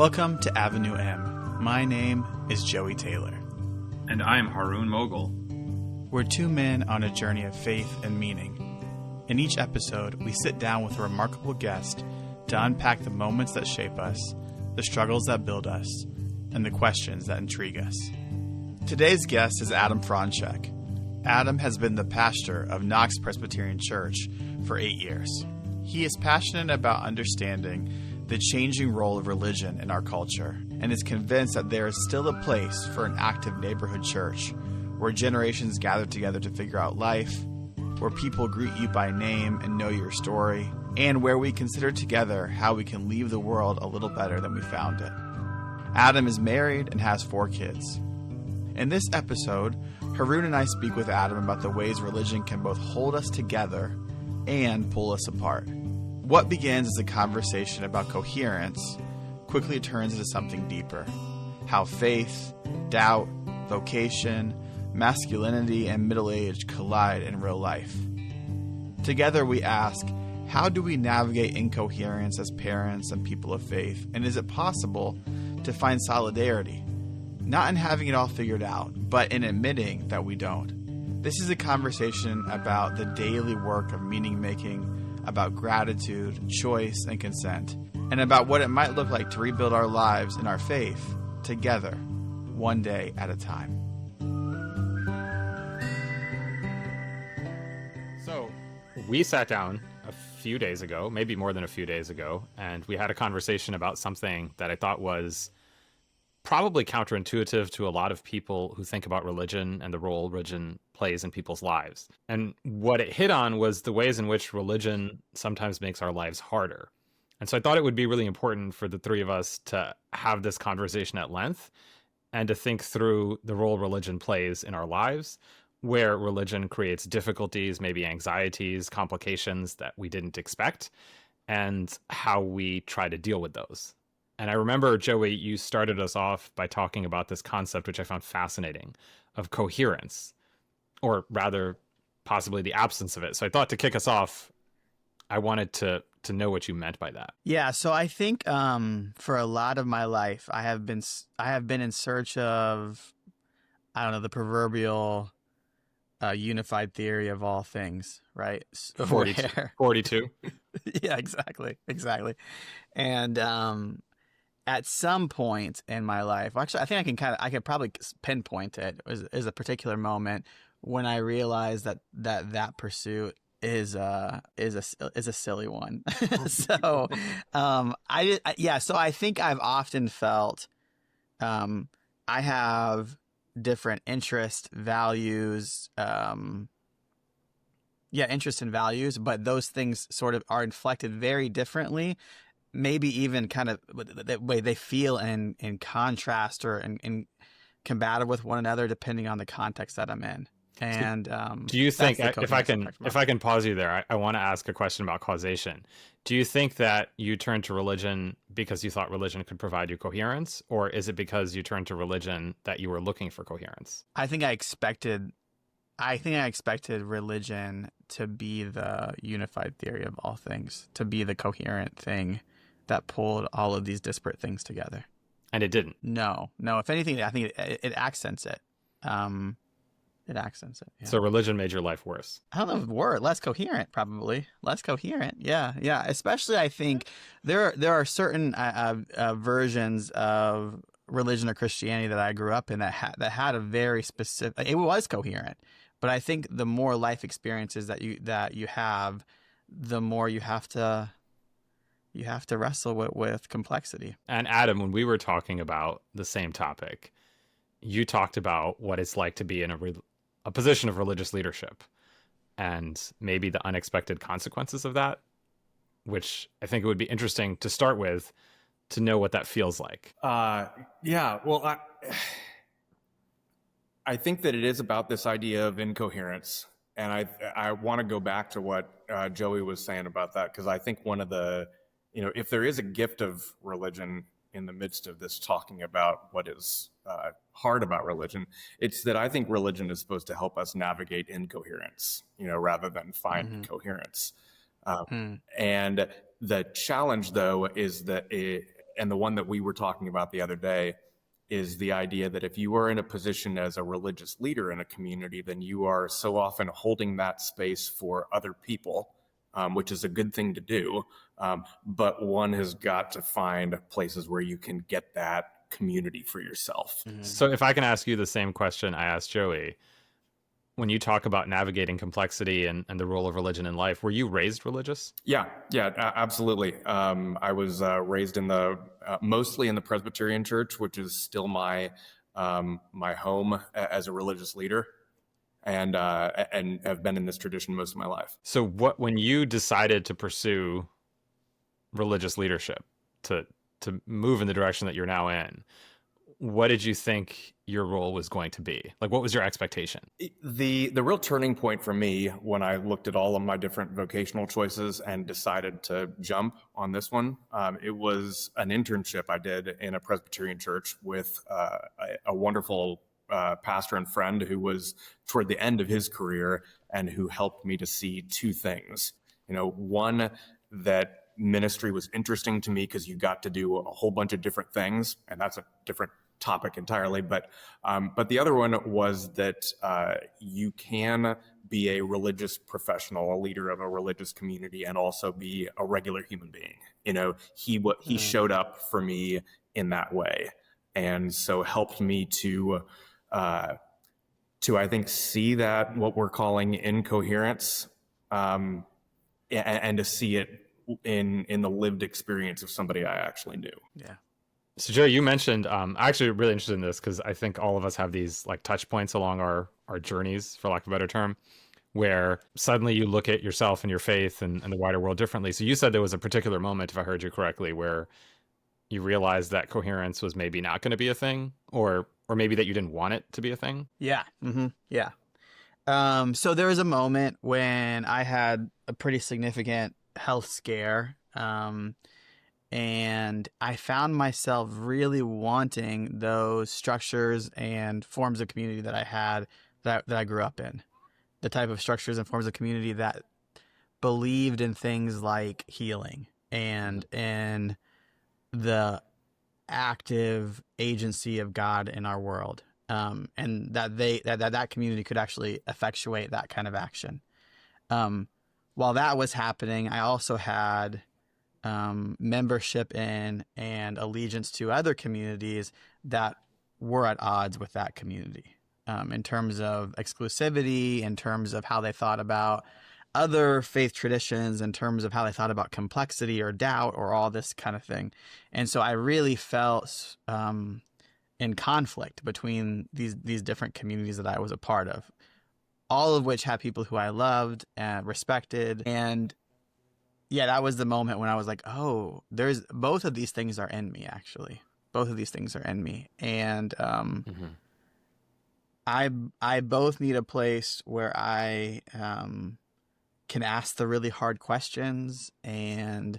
Welcome to Avenue M. My name is Joey Taylor. And I am Haroon Mogul. We're two men on a journey of faith and meaning. In each episode, we sit down with a remarkable guest to unpack the moments that shape us, the struggles that build us, and the questions that intrigue us. Today's guest is Adam Fronczek. Adam has been the pastor of Knox Presbyterian Church for 8 years. He is passionate about understanding the changing role of religion in our culture and is convinced that there is still a place for an active neighborhood church where generations gather together to figure out life, where people greet you by name and know your story, and where we consider together how we can leave the world a little better than we found it. Adam is married and has 4 kids. In this episode, Haroon and I speak with Adam about the ways religion can both hold us together and pull us apart. What begins as a conversation about coherence quickly turns into something deeper. How faith, doubt, vocation, masculinity, and middle age collide in real life. Together we ask, how do we navigate incoherence as parents and people of faith? And is it possible to find solidarity? Not in having it all figured out, but in admitting that we don't. This is a conversation about the daily work of meaning making, about gratitude, choice, and consent, and about what it might look like to rebuild our lives and our faith together, one day at a time. So, we sat down a few days ago, maybe more than a few days ago, and we had a conversation about something that I thought was probably counterintuitive to a lot of people who think about religion and the role religion plays in people's lives. And what it hit on was the ways in which religion sometimes makes our lives harder. And so I thought it would be really important for the three of us to have this conversation at length and to think through the role religion plays in our lives, where religion creates difficulties, maybe anxieties, complications that we didn't expect, and how we try to deal with those. And I remember, Joey, you started us off by talking about this concept, which I found fascinating, of coherence, or rather, possibly the absence of it. So I thought to kick us off, I wanted to know what you meant by that. Yeah, so I think for a lot of my life, I have been in search of, the proverbial unified theory of all things, right? 42. Yeah, exactly. And at some point in my life, actually, I think I could probably pinpoint it as a particular moment when I realized that pursuit is a silly one. So, so I think I've often felt, I have different interests and values, but those things sort of are inflected very differently. Maybe even kind of the way they feel in contrast or in combative with one another, depending on the context that I'm in. And do you think, if I can pause you there, I want to ask a question about causation. Do you think that you turned to religion because you thought religion could provide you coherence, or is it because you turned to religion that you were looking for coherence? I think I expected religion to be the unified theory of all things, to be the coherent thing that pulled all of these disparate things together. And it didn't? No. If anything, I think it accents it. It accents it. Yeah. So religion made your life worse? I don't know if word. Less coherent, probably. Less coherent. Yeah. Especially, I think there are certain versions of religion or Christianity that I grew up in that had a very specific. It was coherent, but I think the more life experiences that you have, the more you have to wrestle with complexity. And Adam, when we were talking about the same topic, you talked about what it's like to be in a position of religious leadership and maybe the unexpected consequences of that, which I think it would be interesting to start with to know what that feels like. Well, I think that it is about this idea of incoherence. And I want to go back to what Joey was saying about that, because I think one of the, if there is a gift of religion in the midst of this talking about what is hard about religion, it's that I think religion is supposed to help us navigate incoherence, rather than find coherence. And the challenge, though, is that and the one that we were talking about the other day is the idea that if you are in a position as a religious leader in a community, then you are so often holding that space for other people, which is a good thing to do. But one has got to find places where you can get that community for yourself. So if I can ask you the same question I asked Joey, when you talk about navigating complexity and the role of religion in life, were you raised religious? Yeah, absolutely. I was raised in mostly in the Presbyterian church, which is still my home as a religious leader, and have been in this tradition most of my life. So when you decided to pursue religious leadership, to move in the direction that you're now in, what did you think your role was going to be? Like, what was your expectation? The real turning point for me when I looked at all of my different vocational choices and decided to jump on this one, it was an internship I did in a Presbyterian church with a wonderful pastor and friend who was toward the end of his career and who helped me to see two things. One, that ministry was interesting to me because you got to do a whole bunch of different things, and that's a different topic entirely. But the other one was that you can be a religious professional, a leader of a religious community, and also be a regular human being. He showed up for me in that way, and so helped me to I think see that what we're calling incoherence, and to see it in the lived experience of somebody I actually knew. Yeah. So Joe, you mentioned, I'm actually really interested in this because I think all of us have these like touch points along our journeys, for lack of a better term, where suddenly you look at yourself and your faith and the wider world differently. So you said there was a particular moment, if I heard you correctly, where you realized that coherence was maybe not going to be a thing, or maybe that you didn't want it to be a thing. Yeah. Mm-hmm. Yeah. So there was a moment when I had a pretty significant health scare. And I found myself really wanting those structures and forms of community that I had, that I grew up in. The type of structures and forms of community that believed in things like healing and in the active agency of God in our world. And that community could actually effectuate that kind of action. While that was happening, I also had membership in and allegiance to other communities that were at odds with that community, in terms of exclusivity, in terms of how they thought about other faith traditions, in terms of how they thought about complexity or doubt or all this kind of thing. And so I really felt in conflict between these different communities that I was a part of, all of which had people who I loved and respected. And yeah, that was the moment when I was like, oh, both of these things are in me, actually. Both of these things are in me. And I both need a place where I can ask the really hard questions and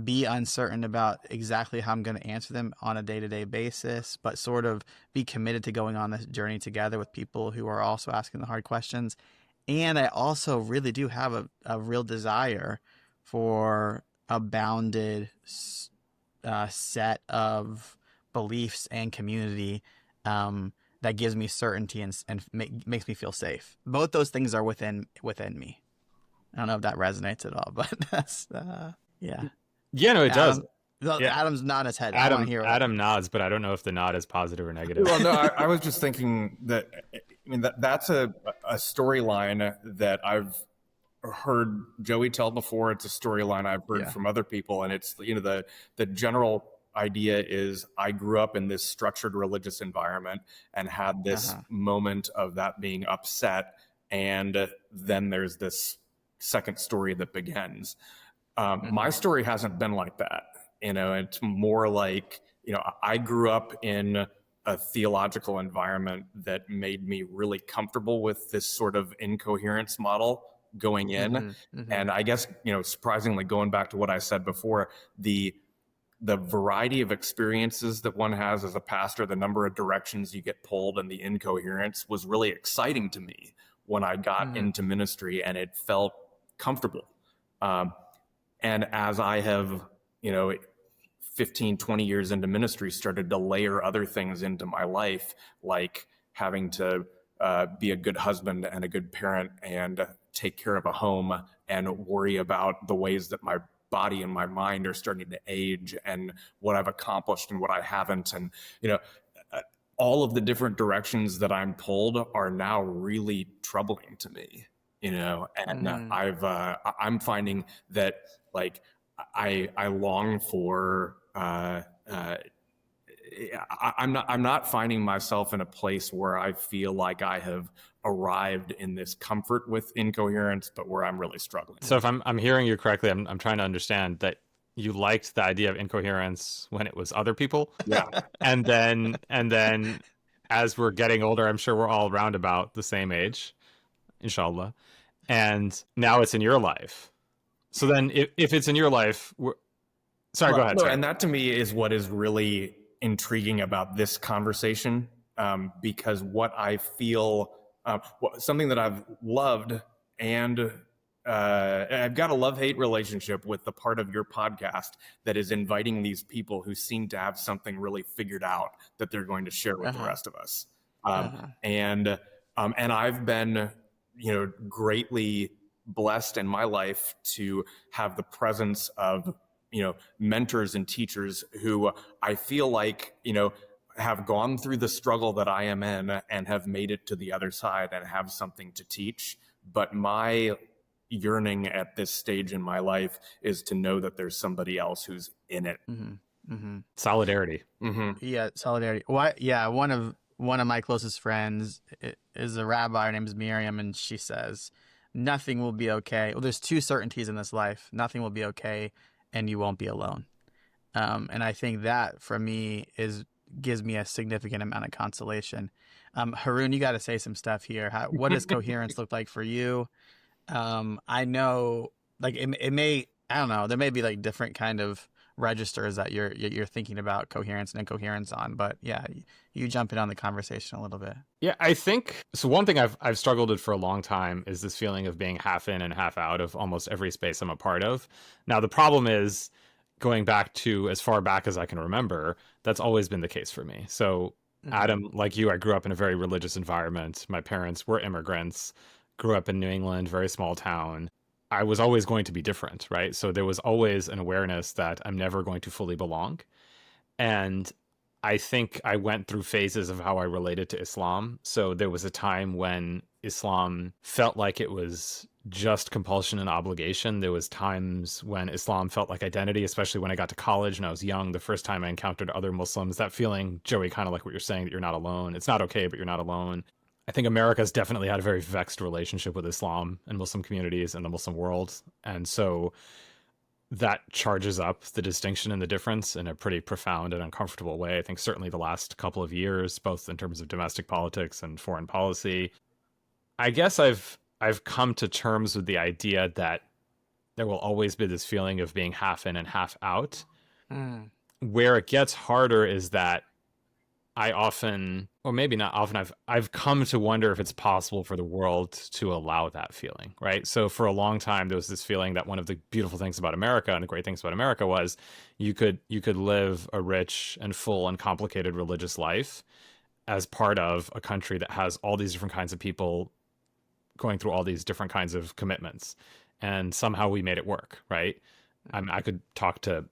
be uncertain about exactly how I'm going to answer them on a day-to-day basis, but sort of be committed to going on this journey together with people who are also asking the hard questions. And I also really do have a real desire for a bounded set of beliefs and community that gives me certainty and makes me feel safe. Both those things are within me. I don't know if that resonates at all, but that's yeah. Yeah, no, it does. Adam's nodding his head. Adam nods, but I don't know if the nod is positive or negative. Well, no, I was just thinking that, that's a storyline that I've heard Joey tell before. It's a storyline I've heard from other people, and it's the general idea is I grew up in this structured religious environment and had this moment of that being upset, and then there's this second story that begins. My story hasn't been like that. It's more like, I grew up in a theological environment that made me really comfortable with this sort of incoherence model going in. And I guess, surprisingly, going back to what I said before, the variety of experiences that one has as a pastor, the number of directions you get pulled, and the incoherence was really exciting to me when I got into ministry, and it felt comfortable. And as I have, 15, 20 years into ministry, started to layer other things into my life, like having to be a good husband and a good parent and take care of a home and worry about the ways that my body and my mind are starting to age and what I've accomplished and what I haven't. And, all of the different directions that I'm pulled are now really troubling to me, and I'm finding that like I long for, I'm not finding myself in a place where I feel like I have arrived in this comfort with incoherence, but where I'm really struggling. So if I'm hearing you correctly, I'm trying to understand that you liked the idea of incoherence when it was other people. Yeah. And then as we're getting older, I'm sure we're all around about the same age, inshallah. And now it's in your life. So then if it's in your life, go ahead. No, and that to me is what is really intriguing about this conversation, because what I feel, something that I've loved, and I've got a love-hate relationship with the part of your podcast that is inviting these people who seem to have something really figured out that they're going to share with the rest of us. And I've been, greatly blessed in my life to have the presence of, mentors and teachers who I feel like, have gone through the struggle that I am in and have made it to the other side and have something to teach. But my yearning at this stage in my life is to know that there's somebody else who's in it. Solidarity. Yeah, solidarity. Why? Yeah, one of my closest friends is a rabbi. Her name is Miriam, and she says, "Nothing will be okay." Well, there's two certainties in this life: nothing will be okay, and you won't be alone. And I think that for me gives me a significant amount of consolation. Haroon, you got to say some stuff here. What does coherence look like for you? I know, like it may, I don't know, there may be like different kind of registers that you're thinking about coherence and incoherence on, but yeah, you jump in on the conversation a little bit. Yeah, I think so. One thing I've struggled with for a long time is this feeling of being half in and half out of almost every space I'm a part of. Now the problem is, going back to as far back as I can remember, that's always been the case for me. So Adam, like you, I grew up in a very religious environment. My parents were immigrants. Grew up in New England, very small town. I was always going to be different, right? So there was always an awareness that I'm never going to fully belong. And I think I went through phases of how I related to Islam. So there was a time when Islam felt like it was just compulsion and obligation. There was times when Islam felt like identity, especially when I got to college and I was young. The first time I encountered other Muslims, that feeling, Joey, kind of like what you're saying, that you're not alone. It's not okay, but you're not alone. I think America's definitely had a very vexed relationship with Islam and Muslim communities and the Muslim world. And so that charges up the distinction and the difference in a pretty profound and uncomfortable way. I think certainly the last couple of years, both in terms of domestic politics and foreign policy, I guess I've come to terms with the idea that there will always be this feeling of being half in and half out. Where it gets harder is that I often, or maybe not often, I've come to wonder if it's possible for the world to allow that feeling, right? So for a long time, there was this feeling that one of the beautiful things about America and the great things about America was you could live a rich and full and complicated religious life as part of a country that has all these different kinds of people going through all these different kinds of commitments. And somehow we made it work, right? I could talk to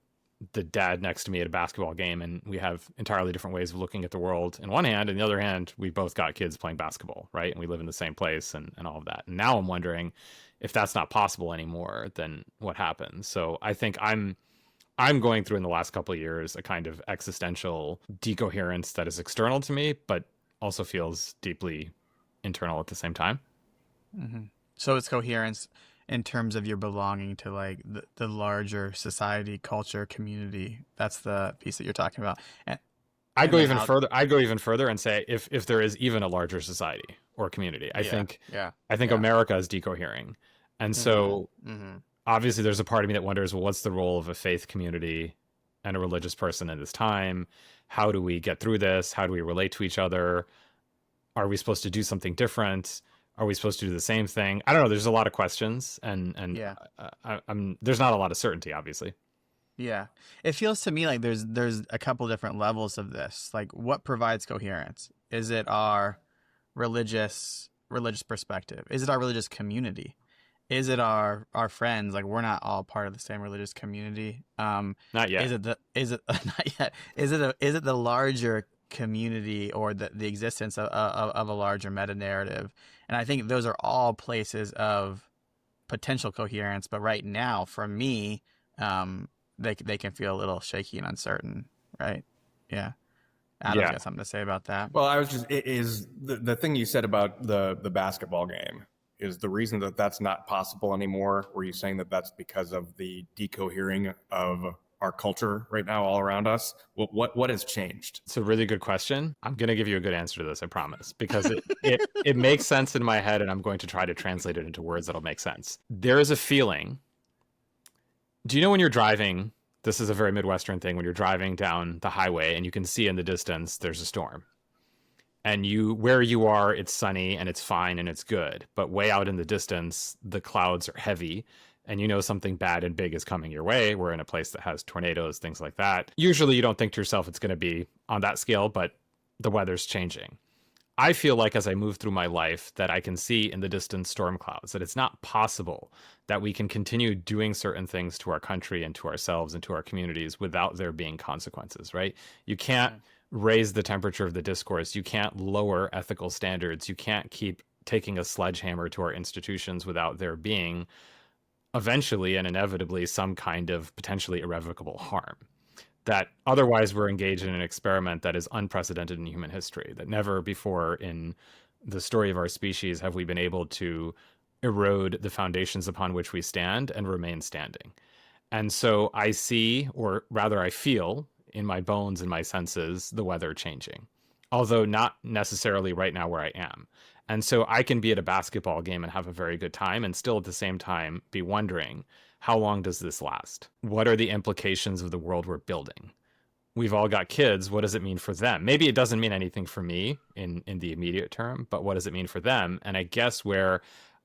the dad next to me at a basketball game, and we have entirely different ways of looking at the world in one hand, and the other hand, we both got kids playing basketball, right? And we live in the same place and all of that. And now I'm wondering if that's not possible anymore, then what happens? So I think I'm going through in the last couple of years a kind of existential decoherence that is external to me, but also feels deeply internal at the same time. So it's coherence in terms of your belonging to like the larger society, culture, community. That's the piece that you're talking about. I go even further and say if there is even a larger society or community, I think America is decohering. And so obviously there's a part of me that wonders, well, what's the role of a faith community and a religious person in this time? How do we get through this? How do we relate to each other? Are we supposed to do something different? Are we supposed to do the same thing? I don't know. There's a lot of questions, and there's not a lot of certainty, obviously. Yeah. It feels to me like there's a couple different levels of this. Like, what provides coherence? Is it our religious perspective? Is it our religious community? Is it our friends? Like, we're not all part of the same religious community. Not yet. Is it not yet? Is it the larger community, or the existence of a larger meta narrative? And I think those are all places of potential coherence. But right now, for me, they can feel a little shaky and uncertain, right? Yeah. Adam's got something to say about that. Well, I was just, it is the thing you said about the basketball game is the reason that that's not possible anymore. Were you saying that that's because of the decohering of our culture right now all around us? What has changed? It's a really good question. I'm going to give you a good answer to this, I promise, because it makes sense in my head, and I'm going to try to translate it into words that'll make sense. There is a feeling. Do you know when you're driving, this is a very Midwestern thing, when you're driving down the highway and you can see in the distance there's a storm. And where you are, it's sunny and it's fine and it's good. But way out in the distance, the clouds are heavy and you know something bad and big is coming your way. We're in a place that has tornadoes, things like that. Usually you don't think to yourself it's going to be on that scale, but the weather's changing. I feel like as I move through my life that I can see in the distance storm clouds, that it's not possible that we can continue doing certain things to our country and to ourselves and to our communities without there being consequences, right? You can't raise the temperature of the discourse. You can't lower ethical standards. You can't keep taking a sledgehammer to our institutions without there being eventually and inevitably some kind of potentially irrevocable harm. That otherwise we're engaged in an experiment that is unprecedented in human history, that never before in the story of our species have we been able to erode the foundations upon which we stand and remain standing. And so I see, or rather I feel in my bones and my senses, the weather changing, although not necessarily right now where I am. And so I can be at a basketball game and have a very good time and still at the same time be wondering, how long does this last? What are the implications of the world we're building? We've all got kids. What does it mean for them? Maybe it doesn't mean anything for me in the immediate term, but what does it mean for them? And I guess where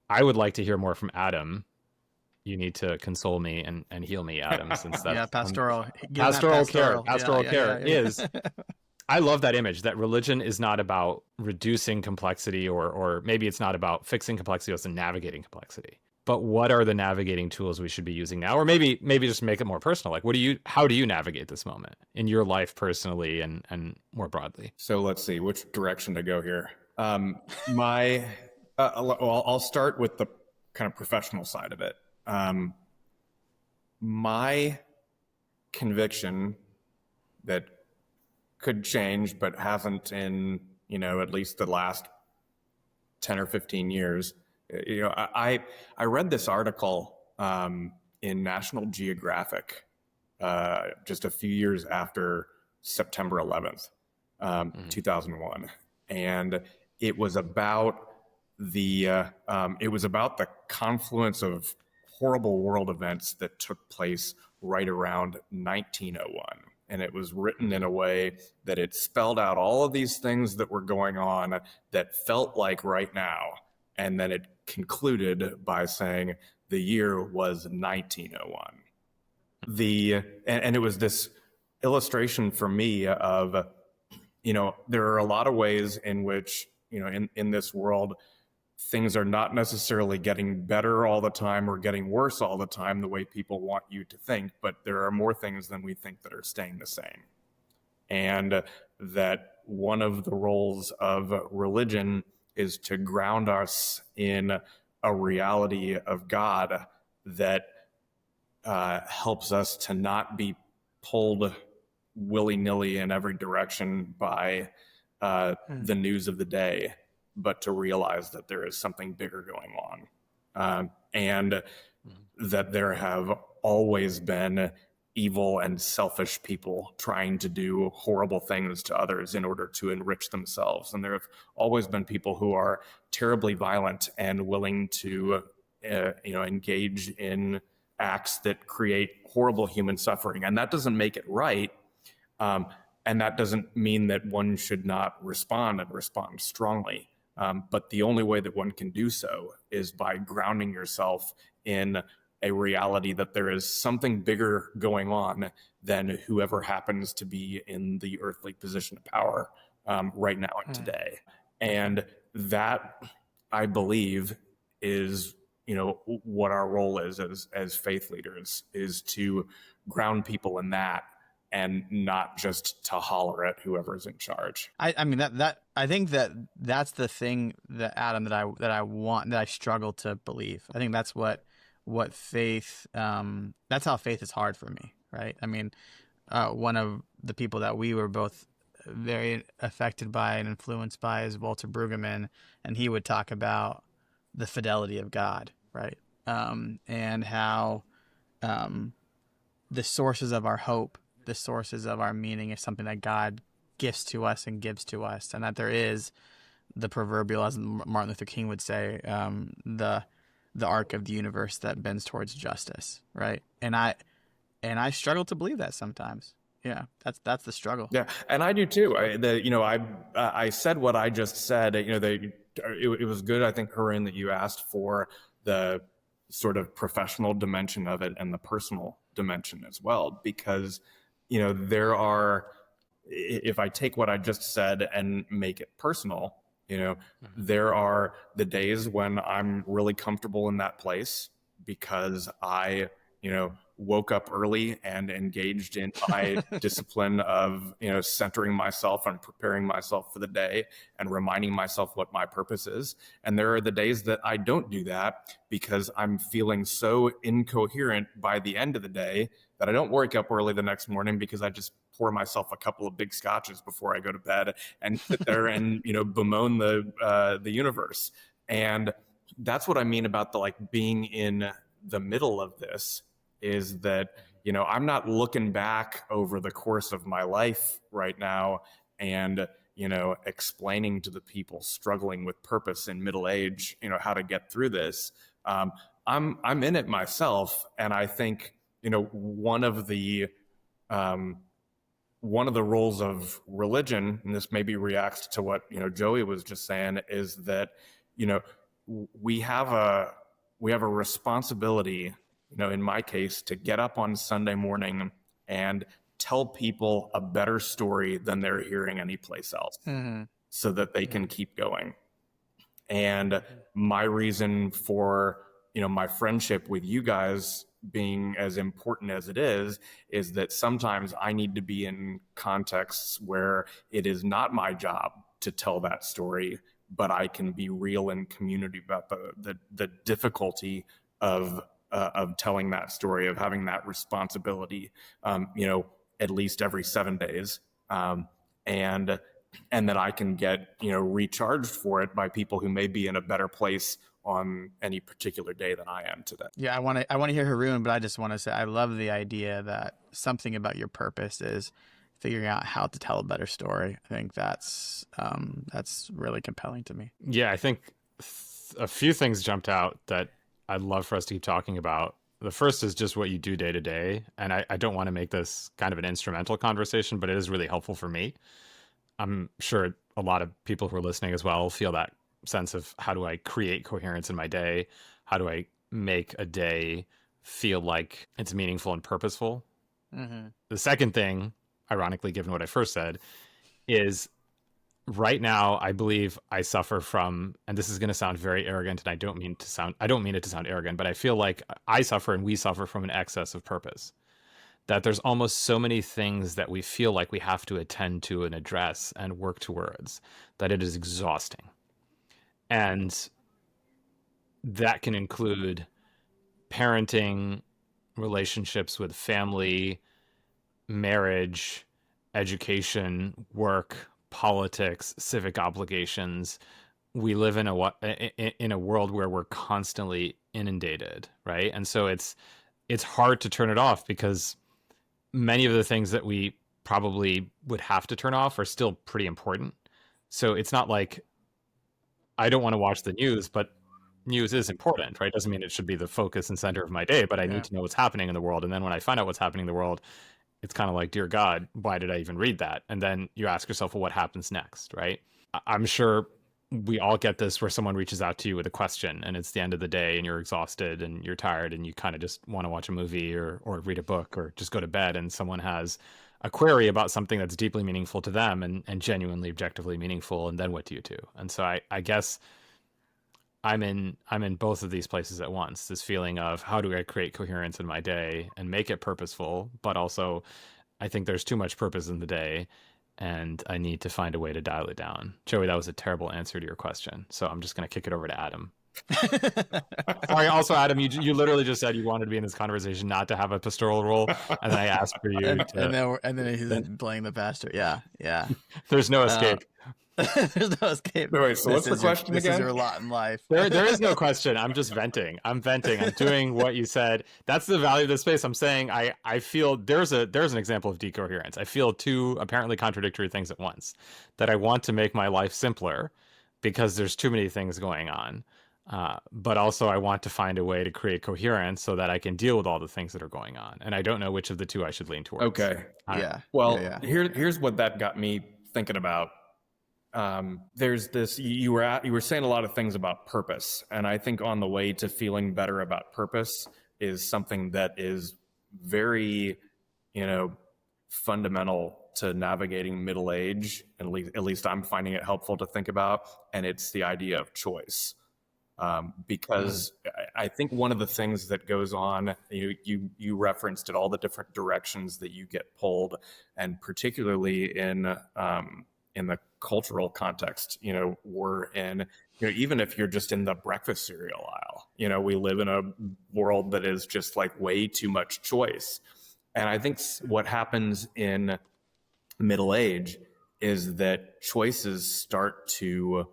I would like to hear more from Adam, you need to console me and heal me, Adam, since that's pastoral care is. I love that image that religion is not about reducing complexity or maybe it's not about fixing complexity, it's navigating complexity. But what are the navigating tools we should be using now? Or maybe just make it more personal. Like, how do you navigate this moment in your life personally and more broadly? So let's see which direction to go here. I'll start with the kind of professional side of it. My conviction that could change, but hasn't in, at least the last 10 or 15 years. I read this article in National Geographic just a few years after September 11th, 2001. And it was about the confluence of horrible world events that took place right around 1901. And it was written in a way that it spelled out all of these things that were going on that felt like right now. And then it concluded by saying the year was 1901. And it was this illustration for me of, there are a lot of ways in which, in this world, things are not necessarily getting better all the time or getting worse all the time the way people want you to think, but there are more things than we think that are staying the same. And that one of the roles of religion is to ground us in a reality of God that helps us to not be pulled willy-nilly in every direction by the news of the day, but to realize that there is something bigger going on, and that there have always been evil and selfish people trying to do horrible things to others in order to enrich themselves. And there have always been people who are terribly violent and willing to, engage in acts that create horrible human suffering. And that doesn't make it right. And that doesn't mean that one should not respond and respond strongly. But the only way that one can do so is by grounding yourself in a reality that there is something bigger going on than whoever happens to be in the earthly position of power right now and today. And that, I believe, is, you know, what our role is as faith leaders, is to ground people in that and not just to holler at whoever's in charge. I mean that I think that's the thing that, Adam, that I struggle to believe. I think that's what faith, that's how faith is hard for me, right? I mean, one of the people that we were both very affected by and influenced by is Walter Brueggemann, and he would talk about the fidelity of God, right? And how the sources of our hope, the sources of our meaning is something that God gifts to us and gives to us, and that there is the proverbial, as Martin Luther King would say, the arc of the universe that bends towards justice, right? And I struggle to believe that sometimes. Yeah, that's the struggle. Yeah, and I do too. I said what I just said. You know, it was good, I think, Corinne, that you asked for the sort of professional dimension of it and the personal dimension as well, because, you know, there are, if I take what I just said and make it personal, you know, there are the days when I'm really comfortable in that place because I, you know, woke up early and engaged in my discipline of, you know, centering myself and preparing myself for the day and reminding myself what my purpose is. And there are the days that I don't do that because I'm feeling so incoherent by the end of the day that I don't wake up early the next morning because I just pour myself a couple of big scotches before I go to bed and sit there and, you know, bemoan the universe. And that's what I mean about the, like, being in the middle of this, is that, you know, I'm not looking back over the course of my life right now and, you know, explaining to the people struggling with purpose in middle age, you know, how to get through this. I'm in it myself. And I think, you know, one of the roles of religion, and this maybe reacts to what, you know, Joey was just saying, is that, you know, we have a responsibility, you know, in my case, to get up on Sunday morning and tell people a better story than they're hearing anyplace else, so that they can keep going. And my reason for, you know, my friendship with you guys being as important as it is that sometimes I need to be in contexts where it is not my job to tell that story, but I can be real in community about the difficulty of telling that story, of having that responsibility, you know, at least every 7 days, and that I can get, you know, recharged for it by people who may be in a better place on any particular day than I am today. Yeah, I want to hear Haroon, but I just want to say I love the idea that something about your purpose is figuring out how to tell a better story. I think that's really compelling to me. Yeah, I think a few things jumped out that I'd love for us to keep talking about. The first is just what you do day to day. And I don't want to make this kind of an instrumental conversation, but it is really helpful for me. I'm sure a lot of people who are listening as well feel that sense of, how do I create coherence in my day? How do I make a day feel like it's meaningful and purposeful? Mm-hmm. The second thing, ironically, given what I first said, is right now, I believe I suffer from, and this is going to sound very arrogant, and I don't mean it to sound arrogant, but I feel like I suffer and we suffer from an excess of purpose. That there's almost so many things that we feel like we have to attend to and address and work towards, that it is exhausting. And that can include parenting, relationships with family, marriage, education, work, politics, civic obligations. We live in a world where we're constantly inundated, right? And so it's hard to turn it off, because many of the things that we probably would have to turn off are still pretty important. So it's not like I don't want to watch the news, but news is important, right? Doesn't mean it should be the focus and center of my day, but I need to know what's happening in the world. And then when I find out what's happening in the world, it's kind of like, dear God, why did I even read that? And then you ask yourself, well, what happens next, right? I'm sure we all get this where someone reaches out to you with a question and it's the end of the day and you're exhausted and you're tired and you kind of just want to watch a movie or read a book or just go to bed, and someone has a query about something that's deeply meaningful to them and genuinely objectively meaningful, and then what do you do? And so I guess I'm in both of these places at once, this feeling of how do I create coherence in my day and make it purposeful, but also I think there's too much purpose in the day and I need to find a way to dial it down. Joey, that was a terrible answer to your question, so I'm just going to kick it over to Adam. Sorry, also, Adam, you literally just said you wanted to be in this conversation not to have a pastoral role, and then I asked for you and then he's playing the pastor. Yeah. There's no escape. There's no escape. Wait, so what's the question again? This is your lot in life. There is no question. I'm just venting. I'm doing what you said. That's the value of this space. I'm saying I feel there's an example of decoherence. I feel two apparently contradictory things at once. That I want to make my life simpler because there's too many things going on. But also I want to find a way to create coherence so that I can deal with all the things that are going on. And I don't know which of the two I should lean towards. Okay. Yeah. Well, yeah. Here's what that got me thinking about. There's this, you were saying a lot of things about purpose. And I think on the way to feeling better about purpose is something that is very, fundamental to navigating middle age. At least I'm finding it helpful to think about. And it's the idea of choice. Because I think one of the things that goes on, you referenced it, all the different directions that you get pulled, and particularly in the cultural context, we're in, even if you're just in the breakfast cereal aisle, we live in a world that is just like way too much choice. And I think what happens in middle age is that choices start to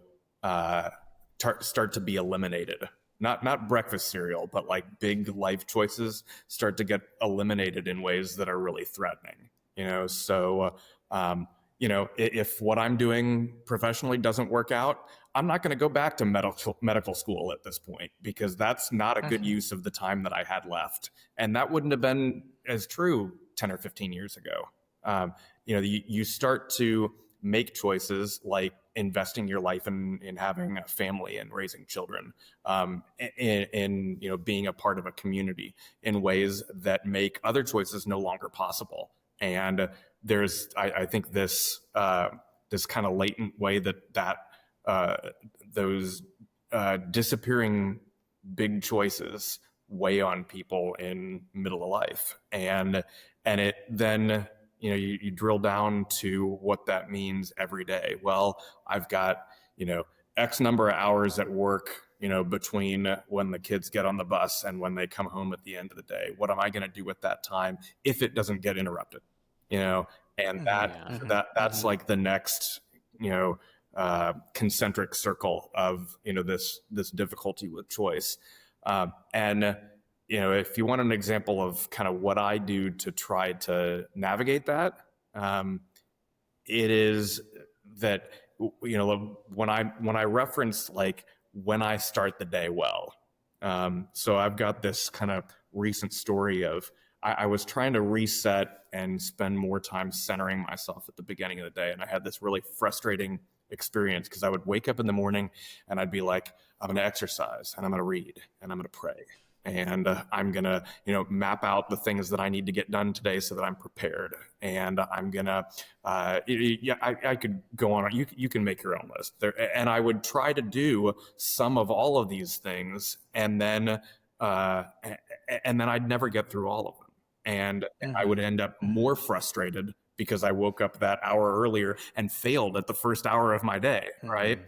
be eliminated. Not breakfast cereal, but like big life choices start to get eliminated in ways that are really threatening. So if what I'm doing professionally doesn't work out, I'm not going to go back to medical school at this point, because that's not a good use of the time that I had left. And that wouldn't have been as true 10 or 15 years ago. You start to make choices like investing your life in having a family and raising children, in being a part of a community in ways that make other choices no longer possible. And there's, I think, this kind of latent way that those disappearing big choices weigh on people in middle of life, and it then you drill down to what that means every day. Well, I've got X number of hours at work, between when the kids get on the bus and when they come home at the end of the day. What am I going to do with that time if it doesn't get interrupted? And that's like the next, concentric circle of, this difficulty with choice. If you want an example of kind of what I do to try to navigate that, it is that, when I reference like when I start the day well. So I've got this kind of recent story of, I was trying to reset and spend more time centering myself at the beginning of the day. And I had this really frustrating experience because I would wake up in the morning and I'd be like, I'm going to exercise and I'm going to read and I'm going to pray. And I'm going to, map out the things that I need to get done today so that I'm prepared. And I'm going to, I could go on. You can make your own list there. And I would try to do some of all of these things. And then I'd never get through all of them. And I would end up more frustrated because I woke up that hour earlier and failed at the first hour of my day. Right.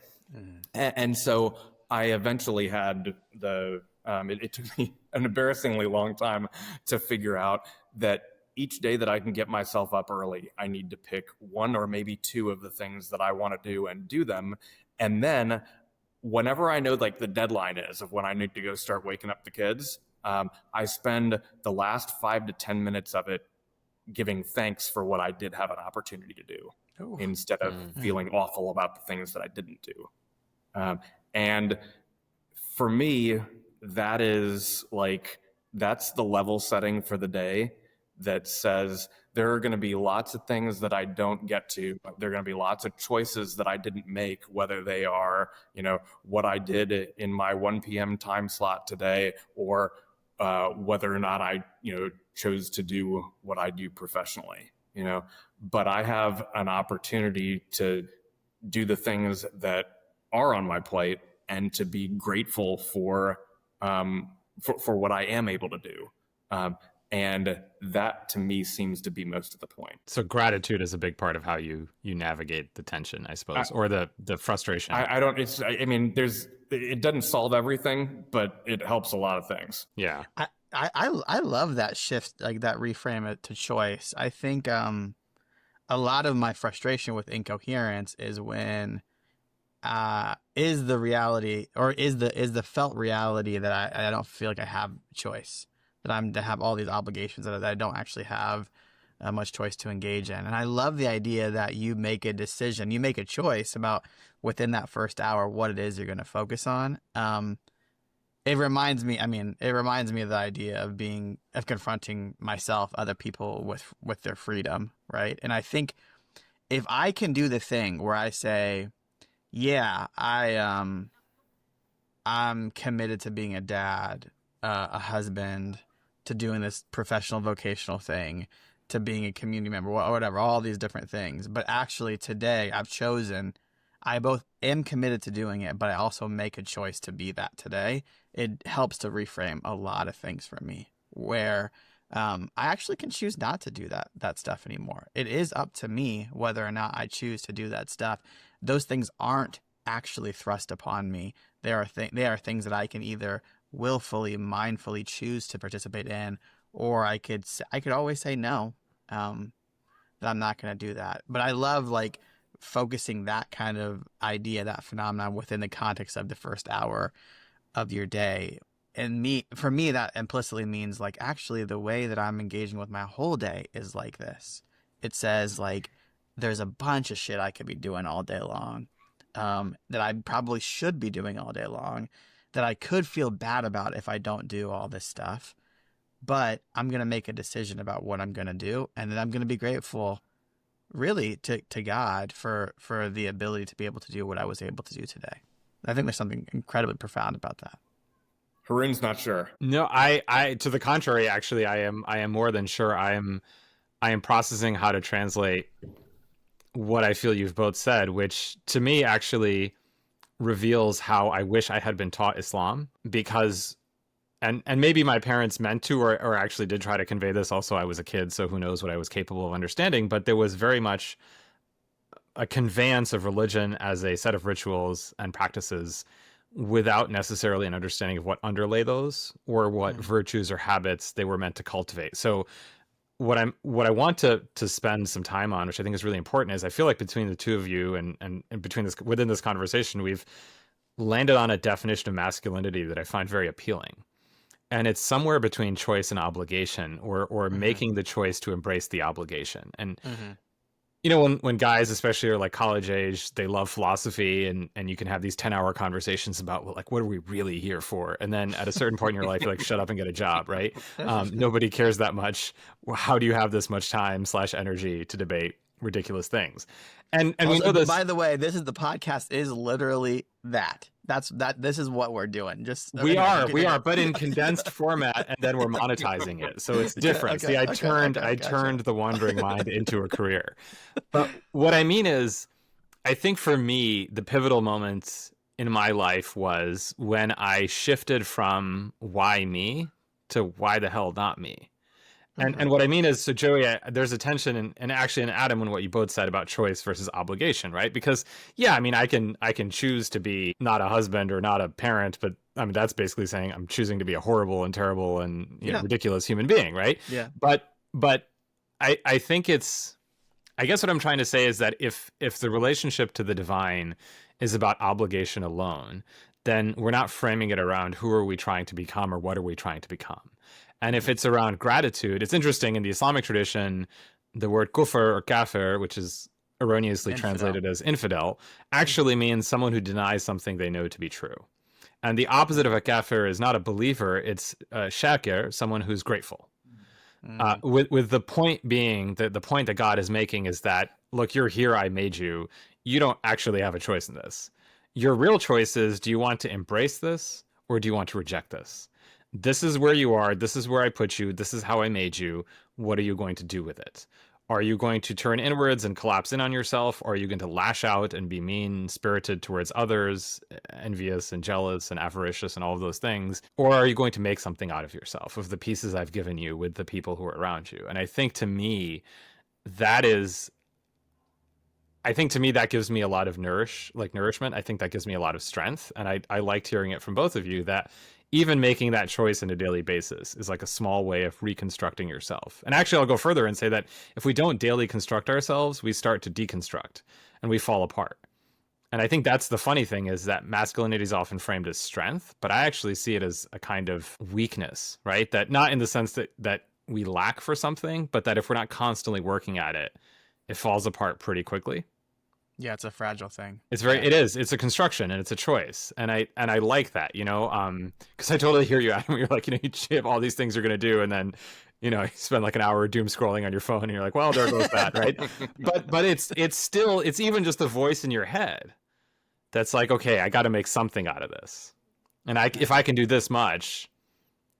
And so I eventually had it took me an embarrassingly long time to figure out that each day that I can get myself up early, I need to pick one or maybe two of the things that I want to do and do them. And then whenever I know like the deadline is of when I need to go start waking up the kids, I spend the last 5 to 10 minutes of it giving thanks for what I did have an opportunity to do, instead of feeling awful about the things that I didn't do. And for me, that's the level setting for the day that says there are going to be lots of things that I don't get to. There are going to be lots of choices that I didn't make, whether they are, what I did in my 1 p.m. time slot today, or whether or not I, chose to do what I do professionally, but I have an opportunity to do the things that are on my plate and to be grateful for what I am able to do. And that to me seems to be most of the point. So gratitude is a big part of how you navigate the tension, I suppose, or the frustration. It doesn't solve everything, but it helps a lot of things. Yeah. I love that shift, like that reframe it to choice. I think a lot of my frustration with incoherence is when is the reality, or is the felt reality that I don't feel like I have choice, that I'm to have all these obligations that I don't actually have much choice to engage in. And I love the idea that you make a decision, you make a choice about within that first hour what it is you're going to focus on. It reminds me of the idea of confronting myself, other people with their freedom, right? And I think if I can do the thing where I say, yeah, I'm committed to being a dad, a husband, to doing this professional vocational thing, to being a community member, whatever, all these different things. But actually today I've chosen, I both am committed to doing it, but I also make a choice to be that today. It helps to reframe a lot of things for me, where I actually can choose not to do that stuff anymore. It is up to me whether or not I choose to do that stuff. Those things aren't actually thrust upon me. They are things that I can either willfully, mindfully choose to participate in, or I could always say no, that I'm not going to do that. But I love focusing that kind of idea, that phenomenon within the context of the first hour of your day. And for me, that implicitly means actually the way that I'm engaging with my whole day is like this. It says there's a bunch of shit I could be doing all day long, that I probably should be doing all day long, that I could feel bad about if I don't do all this stuff. But I'm going to make a decision about what I'm going to do. And then I'm going to be grateful really to God for the ability to be able to do what I was able to do today. I think there's something incredibly profound about that. Harun's not sure. No, I to the contrary, actually, I am more than sure. I am processing how to translate what I feel you've both said, which to me actually reveals how I wish I had been taught Islam, because and maybe my parents meant to, or actually did try to convey this. Also, I was a kid, so who knows what I was capable of understanding, but there was very much a conveyance of religion as a set of rituals and practices without necessarily an understanding of what underlay those, or what virtues or habits they were meant to cultivate. So what I want to spend some time on, which I think is really important, is I feel like between the two of you and within this conversation, we've landed on a definition of masculinity that I find very appealing. And it's somewhere between choice and obligation, or making the choice to embrace the obligation. And when guys especially are college age, they love philosophy, and you can have these 10-hour conversations about what are we really here for? And then at a certain point in your life, you're shut up and get a job, right? Nobody cares that much. How do you have this much time / energy to debate ridiculous things? And also, we know this. By the way, the podcast is literally that. This is what we're doing. We are, but in condensed format, and then we're monetizing it, so it's different. See, I turned the wandering mind into a career. But what I mean is, I think for me, the pivotal moments in my life was when I shifted from why me to why the hell not me. And what I mean is, so Joey, there's a tension, and actually in Adam, and what you both said about choice versus obligation, right? Because I can choose to be not a husband or not a parent, but that's basically saying I'm choosing to be a horrible and terrible and ridiculous human being, right? Yeah. But I think I guess what I'm trying to say is that if the relationship to the divine is about obligation alone, then we're not framing it around who are we trying to become or what are we trying to become. And if it's around gratitude, it's interesting, in the Islamic tradition, the word kufr or kafir, which is erroneously translated as infidel, actually means someone who denies something they know to be true. And the opposite of a kafir is not a believer, it's a shakir, someone who's grateful. With the point being that the point that God is making is that, look, you're here, I made you. You don't actually have a choice in this. Your real choice is, do you want to embrace this or do you want to reject this? This is where you are. This is where I put you. This is how I made you. What are you going to do with it? Are you going to turn inwards and collapse in on yourself? Or are you going to lash out and be mean-spirited towards others, envious and jealous and avaricious and all of those things? Or are you going to make something out of yourself, of the pieces I've given you with the people who are around you? And I think to me, that gives me a lot of nourishment. I think that gives me a lot of strength. And I liked hearing it from both of you that even making that choice on a daily basis is like a small way of reconstructing yourself. And actually, I'll go further and say that if we don't daily construct ourselves, we start to deconstruct and we fall apart. And I think that's the funny thing, is that masculinity is often framed as strength, but I actually see it as a kind of weakness, right? That not in the sense that we lack for something, but that if we're not constantly working at it, it falls apart pretty quickly. Yeah, it's a fragile thing. It is. It's a construction and it's a choice. And I like that, because I totally hear you, Adam. You're like, you have all these things you're going to do. And then, you spend like an hour doom scrolling on your phone and you're like, well, there goes that. Right. But it's even just a voice in your head that's like, okay, I got to make something out of this. And if I can do this much,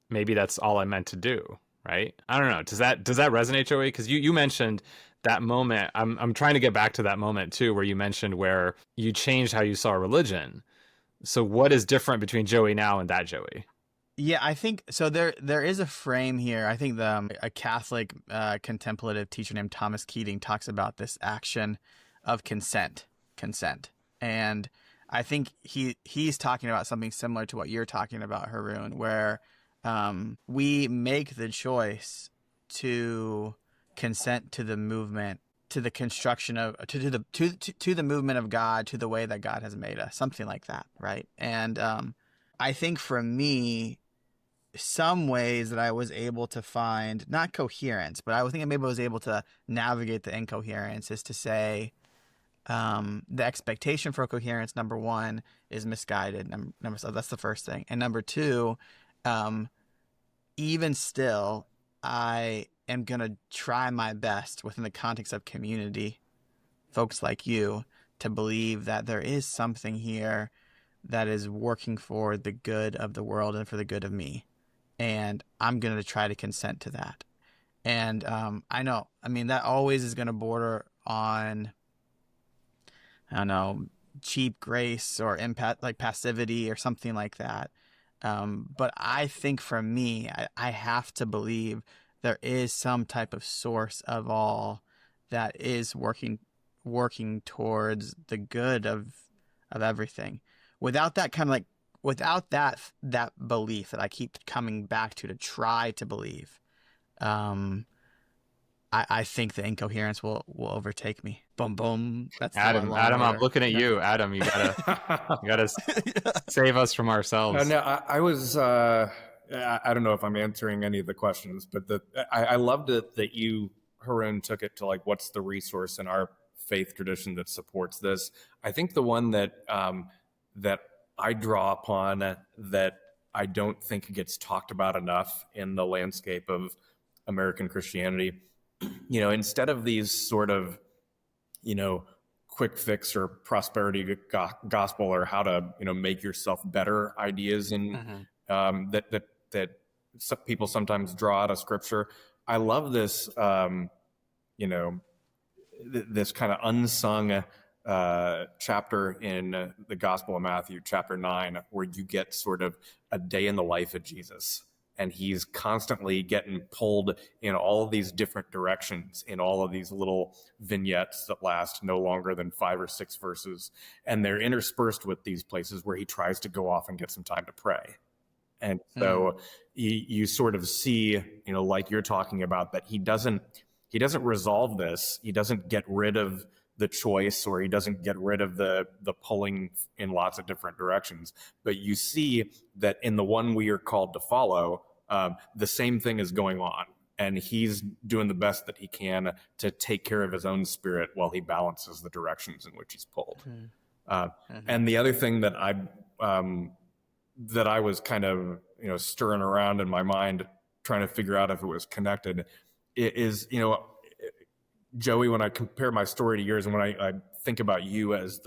maybe that's all I meant to do. Right. I don't know. Does that resonate, Joey? Because you mentioned that moment. I'm trying to get back to that moment too, where you mentioned where you changed how you saw religion. So what is different between Joey now and that Joey? Yeah, I think so. There is a frame here. I think a Catholic contemplative teacher named Thomas Keating talks about this action of consent, and I think he's talking about something similar to what you're talking about, Haroon, where we make the choice to consent to the movement, to the construction of, to the movement of God, to the way that God has made us, something like that, right? And I think for me, some ways that I was able to find not coherence, but I think maybe I was able to navigate the incoherence is to say the expectation for coherence, number one, is misguided. So that's the first thing, and number two, even still, I am going to try my best within the context of community, folks like you, to believe that there is something here that is working for the good of the world and for the good of me. And I'm going to try to consent to that. And that always is going to border on, I don't know, cheap grace or impact, like passivity or something like that. But I think for me, I have to believe there is some type of source of all that is working towards the good of everything. Without that without that belief that I keep coming back to try to believe, I think the incoherence will overtake me. Boom, boom. That's Adam. I'm looking at you, Adam. You gotta save us from ourselves. No, I was. I don't know if I'm answering any of the questions, but I loved it that you, Haroon, took it to like, what's the resource in our faith tradition that supports this? I think the one that I draw upon that I don't think gets talked about enough in the landscape of American Christianity, instead of these sort of, quick fix or prosperity gospel or how to, make yourself better ideas and that some people sometimes draw out of scripture. I love this, this kind of unsung chapter in the Gospel of Matthew, chapter 9, where you get sort of a day in the life of Jesus. And he's constantly getting pulled in all of these different directions in all of these little vignettes that last no longer than 5 or 6 verses. And they're interspersed with these places where he tries to go off and get some time to pray. And so you sort of see, like you're talking about, that he doesn't resolve this. He doesn't get rid of the choice, or he doesn't get rid of the pulling in lots of different directions. But you see that in the one we are called to follow, the same thing is going on. And he's doing the best that he can to take care of his own spirit while he balances the directions in which he's pulled. And the other thing that I was kind of, stirring around in my mind, trying to figure out if it was connected. It is, Joey, when I compare my story to yours, and when I think about you as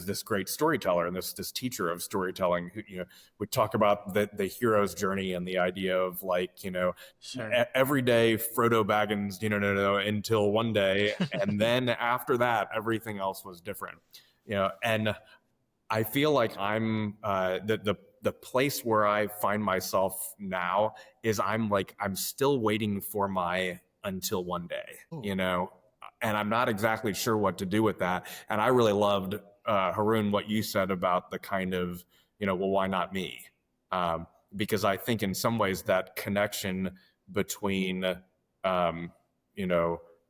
this great storyteller and this teacher of storytelling, who, we talk about the hero's journey and the idea of sure. Every day Frodo Baggins, until one day, and then after that everything else was different, and I feel like I'm the place where I find myself now is I'm still waiting for my until one day. Ooh. And I'm not exactly sure what to do with that. And I really loved, Haroon, what you said about the kind of, well, why not me? Because I think in some ways that connection between,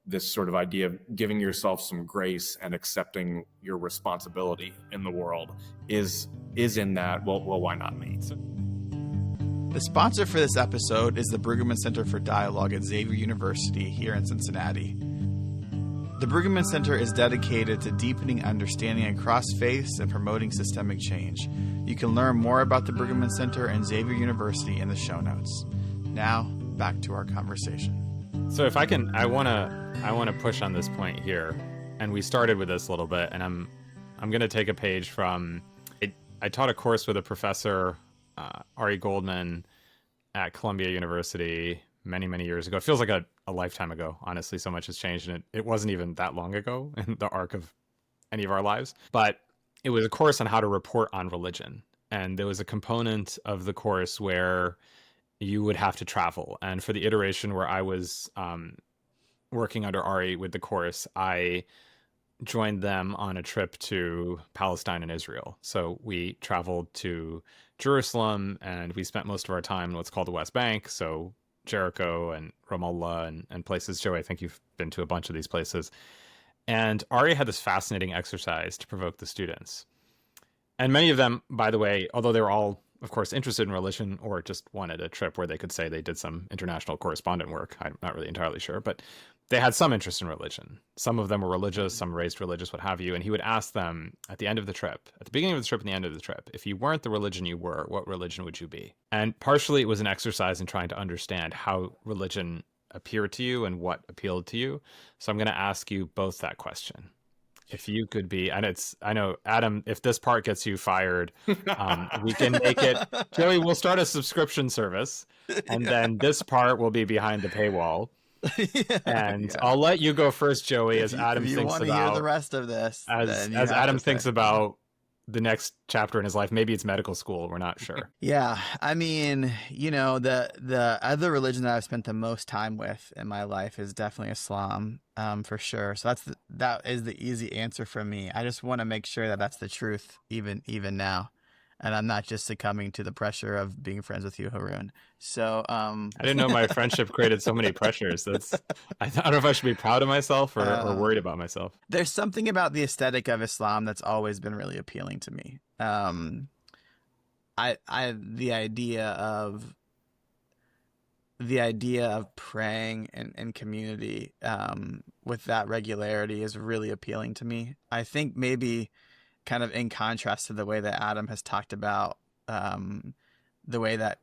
this sort of idea of giving yourself some grace and accepting your responsibility in the world is in that, well, why not me? The sponsor for this episode is the Brueggemann Center for Dialogue at Xavier University here in Cincinnati. The Brueggemann Center is dedicated to deepening understanding across faiths and promoting systemic change. You can learn more about the Brueggemann Center and Xavier University in the show notes. Now, back to our conversation. So if I can, I want to push on this point here, and we started with this a little bit, and I'm going to take a page from. I taught a course with a professor, Ari Goldman, at Columbia University many years ago. It feels like a lifetime ago. Honestly, so much has changed, and it wasn't even that long ago in the arc of any of our lives. But it was a course on how to report on religion, and there was a component of the course where you would have to travel. And for the iteration where I was working under Ari with the course, I joined them on a trip to Palestine and Israel. So we traveled to Jerusalem, and we spent most of our time in what's called the West Bank. So Jericho and Ramallah and places. Joe, I think you've been to a bunch of these places. And Ari had this fascinating exercise to provoke the students. And many of them, by the way, although they were all, of course, interested in religion or just wanted a trip where they could say they did some international correspondent work. I'm not really entirely sure, but they had some interest in religion. Some of them were religious, some raised religious, what have you. And he would ask them at the end of the trip, at the beginning of the trip and the end of the trip, if you weren't the religion you were, what religion would you be? And partially it was an exercise in trying to understand how religion appeared to you and what appealed to you. So I'm going to ask you both that question. If you could be, and I know, Adam, if this part gets you fired, we can make it, Joey, we'll start a subscription service, and then this part will be behind the paywall. I'll let you go first, Joey, as Adam thinks about. If you want to hear the rest of this, as Adam thinks about the next chapter in his life. Maybe it's medical school. We're not sure. Yeah. I mean, the other religion that I've spent the most time with in my life is definitely Islam, for sure. So that is the easy answer for me. I just want to make sure that that's the truth even now. And I'm not just succumbing to the pressure of being friends with you, Haroon. So I didn't know my friendship created so many pressures. I don't know if I should be proud of myself or worried about myself. There's something about the aesthetic of Islam that's always been really appealing to me. The idea of praying in community with that regularity is really appealing to me. I think maybe kind of in contrast to the way that Adam has talked about the way that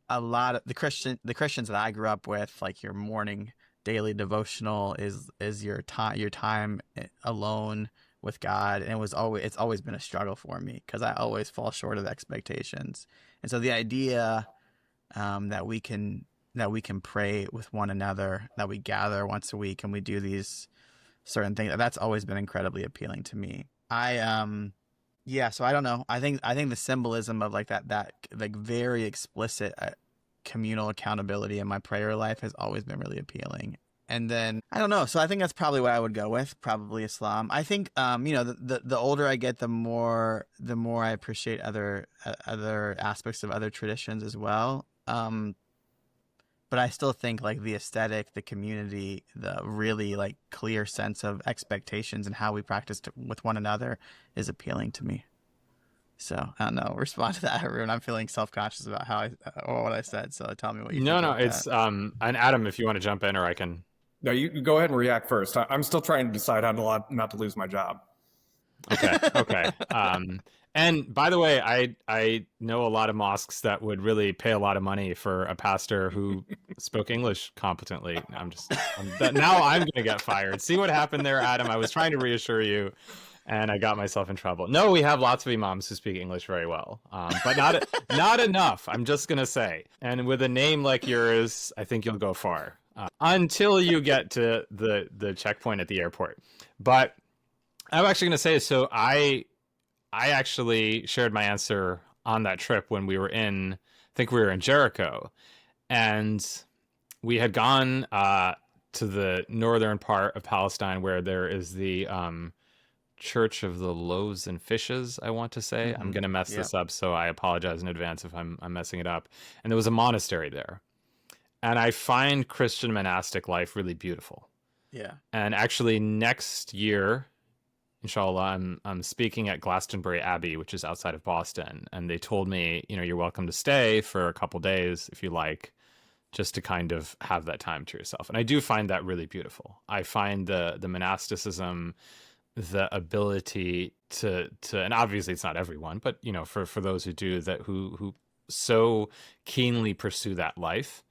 a lot of the Christians that I grew up with, like your morning daily devotional is your time alone with God, and it's always been a struggle for me because I always fall short of expectations. And so the idea that we can pray with one another, that we gather once a week and we do these certain things, that's always been incredibly appealing to me. So I don't know. I think the symbolism of like that like very explicit communal accountability in my prayer life has always been really appealing. And then I don't know. So I think that's probably what I would go with. Probably Islam. I think the older I get, the more I appreciate other aspects of other traditions as well. But I still think like the aesthetic, the community, the really like clear sense of expectations and how we practice with one another is appealing to me. So I don't know. Respond to that, Haroon. I'm feeling self-conscious about how what I said. So tell me what you think. No, it's and Adam, if you want to jump in, or I can. No, you go ahead and react first. I'm still trying to decide how not to lose my job. Okay. And by the way, I know a lot of mosques that would really pay a lot of money for a pastor who spoke English competently. Now I'm going to get fired. See what happened there, Adam? I was trying to reassure you, and I got myself in trouble. No, we have lots of imams who speak English very well, but not enough. I'm just going to say. And with a name like yours, I think you'll go far until you get to the checkpoint at the airport. But I'm actually going to say, so I actually shared my answer on that trip when we were I think we were in Jericho, and we had gone to the northern part of Palestine where there is the Church of the Loaves and Fishes, I want to say. Mm-hmm. I'm going to mess this up, so I apologize in advance if I'm messing it up. And there was a monastery there. And I find Christian monastic life really beautiful. Yeah. And actually next year, inshallah, I'm speaking at Glastonbury Abbey, which is outside of Boston. And they told me, you're welcome to stay for a couple days if you like, just to kind of have that time to yourself. And I do find that really beautiful. I find the monasticism, the ability to, and obviously it's not everyone, but for those who do that, who so keenly pursue that life,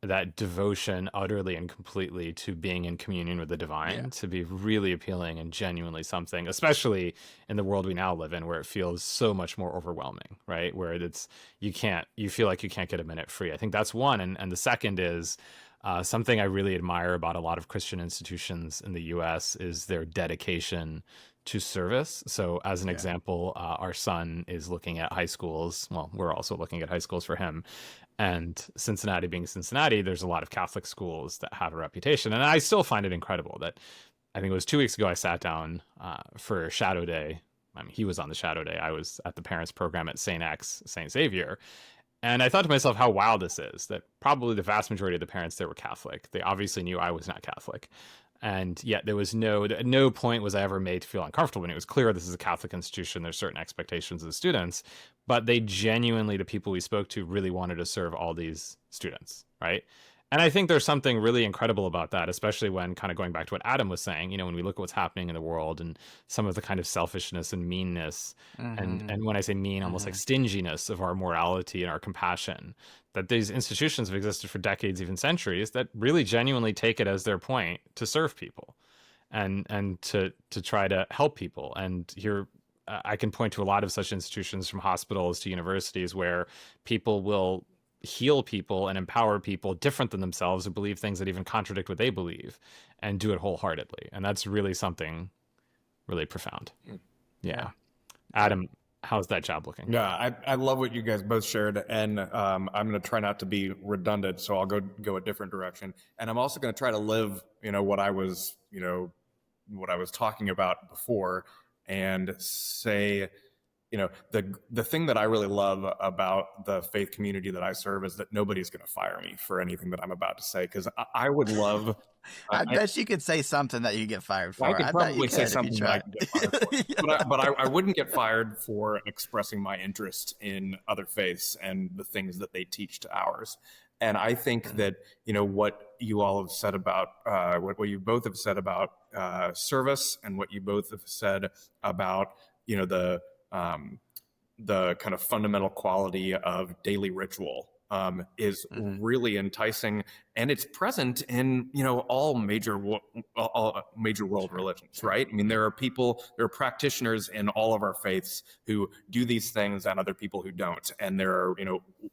that devotion utterly and completely to being in communion with the divine, to be really appealing and genuinely something, especially in the world we now live in, where it feels so much more overwhelming, right? Where you feel like you can't get a minute free. I think that's one. And the second is something I really admire about a lot of Christian institutions in the US is their dedication to service. So as an example, our son is looking at high schools. Well, we're also looking at high schools for him. And Cincinnati being Cincinnati, there's a lot of Catholic schools that have a reputation. And I still find it incredible that I think it was 2 weeks ago I sat down for Shadow Day. I mean, he was on the Shadow Day. I was at the parents program at St. Xavier. And I thought to myself how wild this is, that probably the vast majority of the parents there were Catholic. They obviously knew I was not Catholic. And yet there was at no point was I ever made to feel uncomfortable. And it was clear this is a Catholic institution. There's certain expectations of the students, but they genuinely, the people we spoke to, really wanted to serve all these students, right? And I think there's something really incredible about that, especially when kind of going back to what Adam was saying, when we look at what's happening in the world and some of the kind of selfishness and meanness, and when I say mean, almost like stinginess of our morality and our compassion, that these institutions have existed for decades, even centuries, that really genuinely take it as their point to serve people and to try to help people. And here I can point to a lot of such institutions, from hospitals to universities, where people will heal people and empower people different than themselves who believe things that even contradict what they believe, and do it wholeheartedly. And that's really something really profound. Yeah. Adam, how's that job looking? Yeah, I love what you guys both shared, and I'm going to try not to be redundant, so I'll go a different direction. And I'm also going to try to live, what I was talking about before, and say, the thing that I really love about the faith community that I serve is that nobody's going to fire me for anything that I'm about to say, because I would love. I bet you could say something that you get fired for. I could probably say something that I could get fired for. But I wouldn't get fired for expressing my interest in other faiths and the things that they teach to ours. And I think that, what you all have said about, what you both have said about service, and what you both have said about, the kind of fundamental quality of daily ritual is really enticing, and it's present in all major world religions, right? I mean, there are practitioners in all of our faiths who do these things, and other people who don't, and there are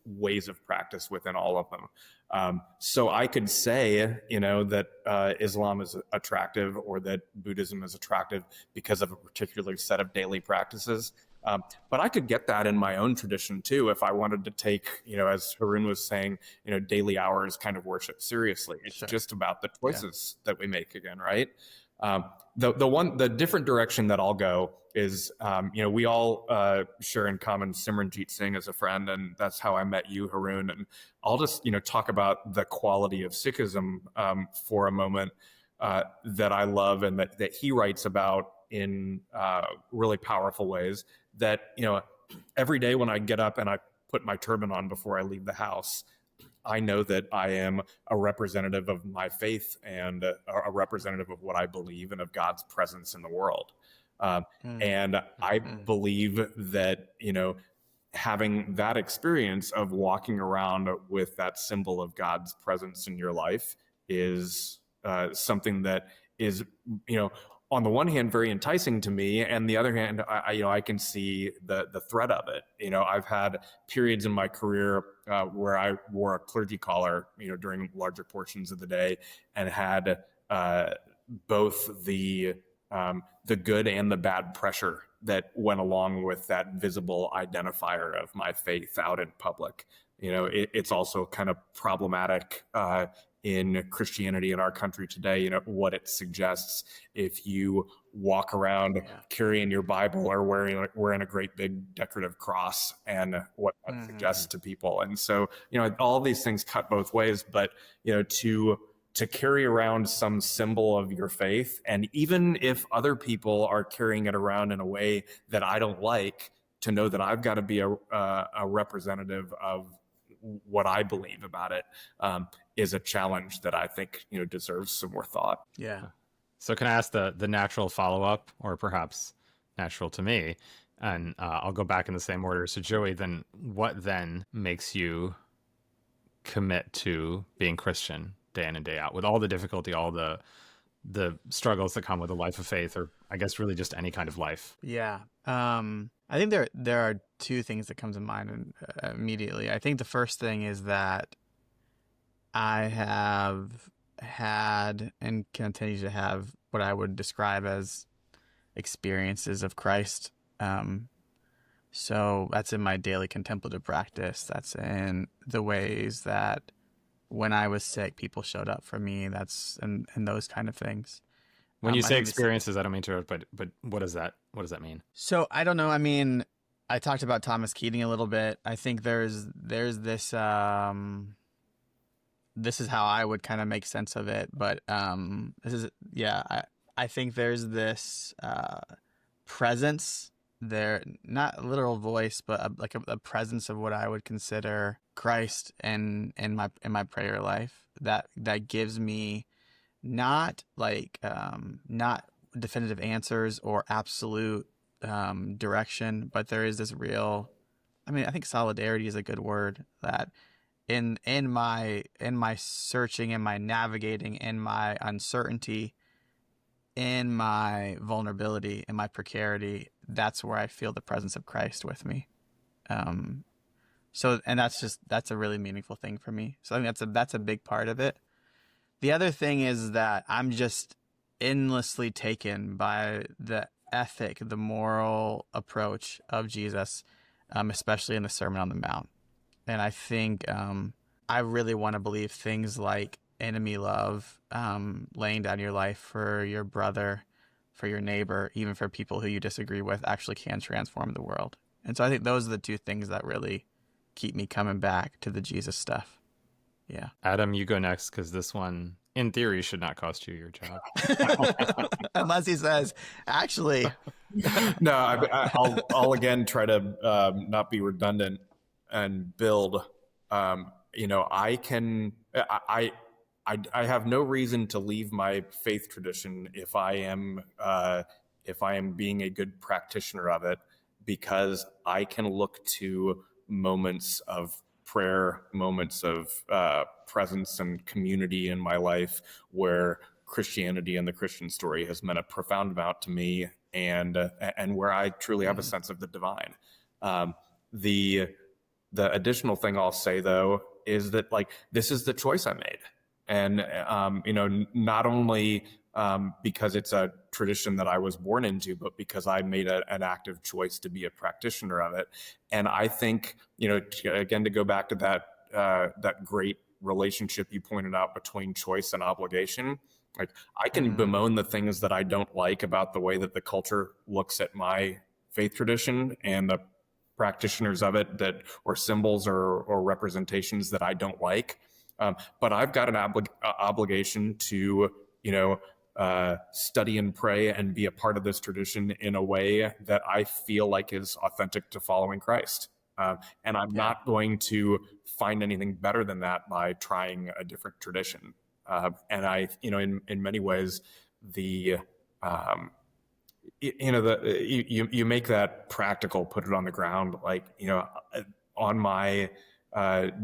ways of practice within all of them. So I could say that Islam is attractive, or that Buddhism is attractive because of a particular set of daily practices. But I could get that in my own tradition too, if I wanted to take, as Haroon was saying, daily hours kind of worship seriously. It's just about the choices that we make again, right? The different direction that I'll go is, we all share in common Simranjeet Singh as a friend, and that's how I met you, Haroon. And I'll just, talk about the quality of Sikhism for a moment that I love, and that he writes about in really powerful ways. That, every day when I get up and I put my turban on before I leave the house, I know that I am a representative of my faith, and a representative of what I believe, and of God's presence in the world. And I believe that, having that experience of walking around with that symbol of God's presence in your life is something that is, on the one hand, very enticing to me, and the other hand, I can see the threat of it. I've had periods in my career where I wore a clergy collar, during larger portions of the day, and had both the good and the bad pressure that went along with that visible identifier of my faith out in public. It's also kind of problematic in Christianity in our country today, what it suggests if you walk around carrying your Bible or wearing a great big decorative cross, and what that suggests to people. And so, all these things cut both ways, but, to carry around some symbol of your faith, and even if other people are carrying it around in a way that I don't like, to know that I've got to be a representative of what I believe about it, is a challenge that I think, deserves some more thought. Yeah. So can I ask the natural follow-up, or perhaps natural to me, and I'll go back in the same order. So Joey, then what then makes you commit to being Christian day in and day out, with all the difficulty, all the struggles that come with a life of faith, or I guess really just any kind of life? Yeah. I think there are two things that come to mind immediately. I think the first thing is that I have had and continue to have what I would describe as experiences of Christ. So that's in my daily contemplative practice. That's in the ways that when I was sick, people showed up for me. That's and those kind of things. When you say experiences, I don't mean to interrupt, but what does that mean? So I don't know. I mean, I talked about Thomas Keating a little bit. I think there's this. This is how I would kind of make sense of it. But I think there's this presence there, not a literal voice, but a presence of what I would consider Christ in my prayer life that gives me not definitive answers or absolute direction, but there is this real, I think solidarity is a good word, that in my searching, in my navigating, in my uncertainty, in my vulnerability, in my precarity, that's where I feel the presence of Christ with me. So that's a really meaningful thing for me. So I think that's a big part of it. The other thing is that I'm just endlessly taken by the ethic, the moral approach of Jesus, especially in the Sermon on the Mount. And I think I really want to believe things like enemy love, laying down your life for your brother, for your neighbor, even for people who you disagree with, actually can transform the world. And so I think those are the two things that really keep me coming back to the Jesus stuff. Yeah. Adam, you go next, because this one, in theory, should not cost you your job. Unless he says, actually. No, I'll again try to not be redundant and build. I have no reason to leave my faith tradition if I am being a good practitioner of it, because I can look to moments of prayer, moments of presence and community in my life where Christianity and the Christian story has meant a profound amount to me, and where I truly have a sense of the divine. The additional thing I'll say, though, is that this is the choice I made, and not only because it's a tradition that I was born into, but because I made an active choice to be a practitioner of it. And I think, again, to go back to that great relationship you pointed out between choice and obligation, I can bemoan the things that I don't like about the way that the culture looks at my faith tradition and the practitioners of it or symbols or representations that I don't like. But I've got an obligation to, study and pray and be a part of this tradition in a way that I feel like is authentic to following Christ. And I'm not going to find anything better than that by trying a different tradition. And I, in many ways, the you make that practical, put it on the ground. Like, on my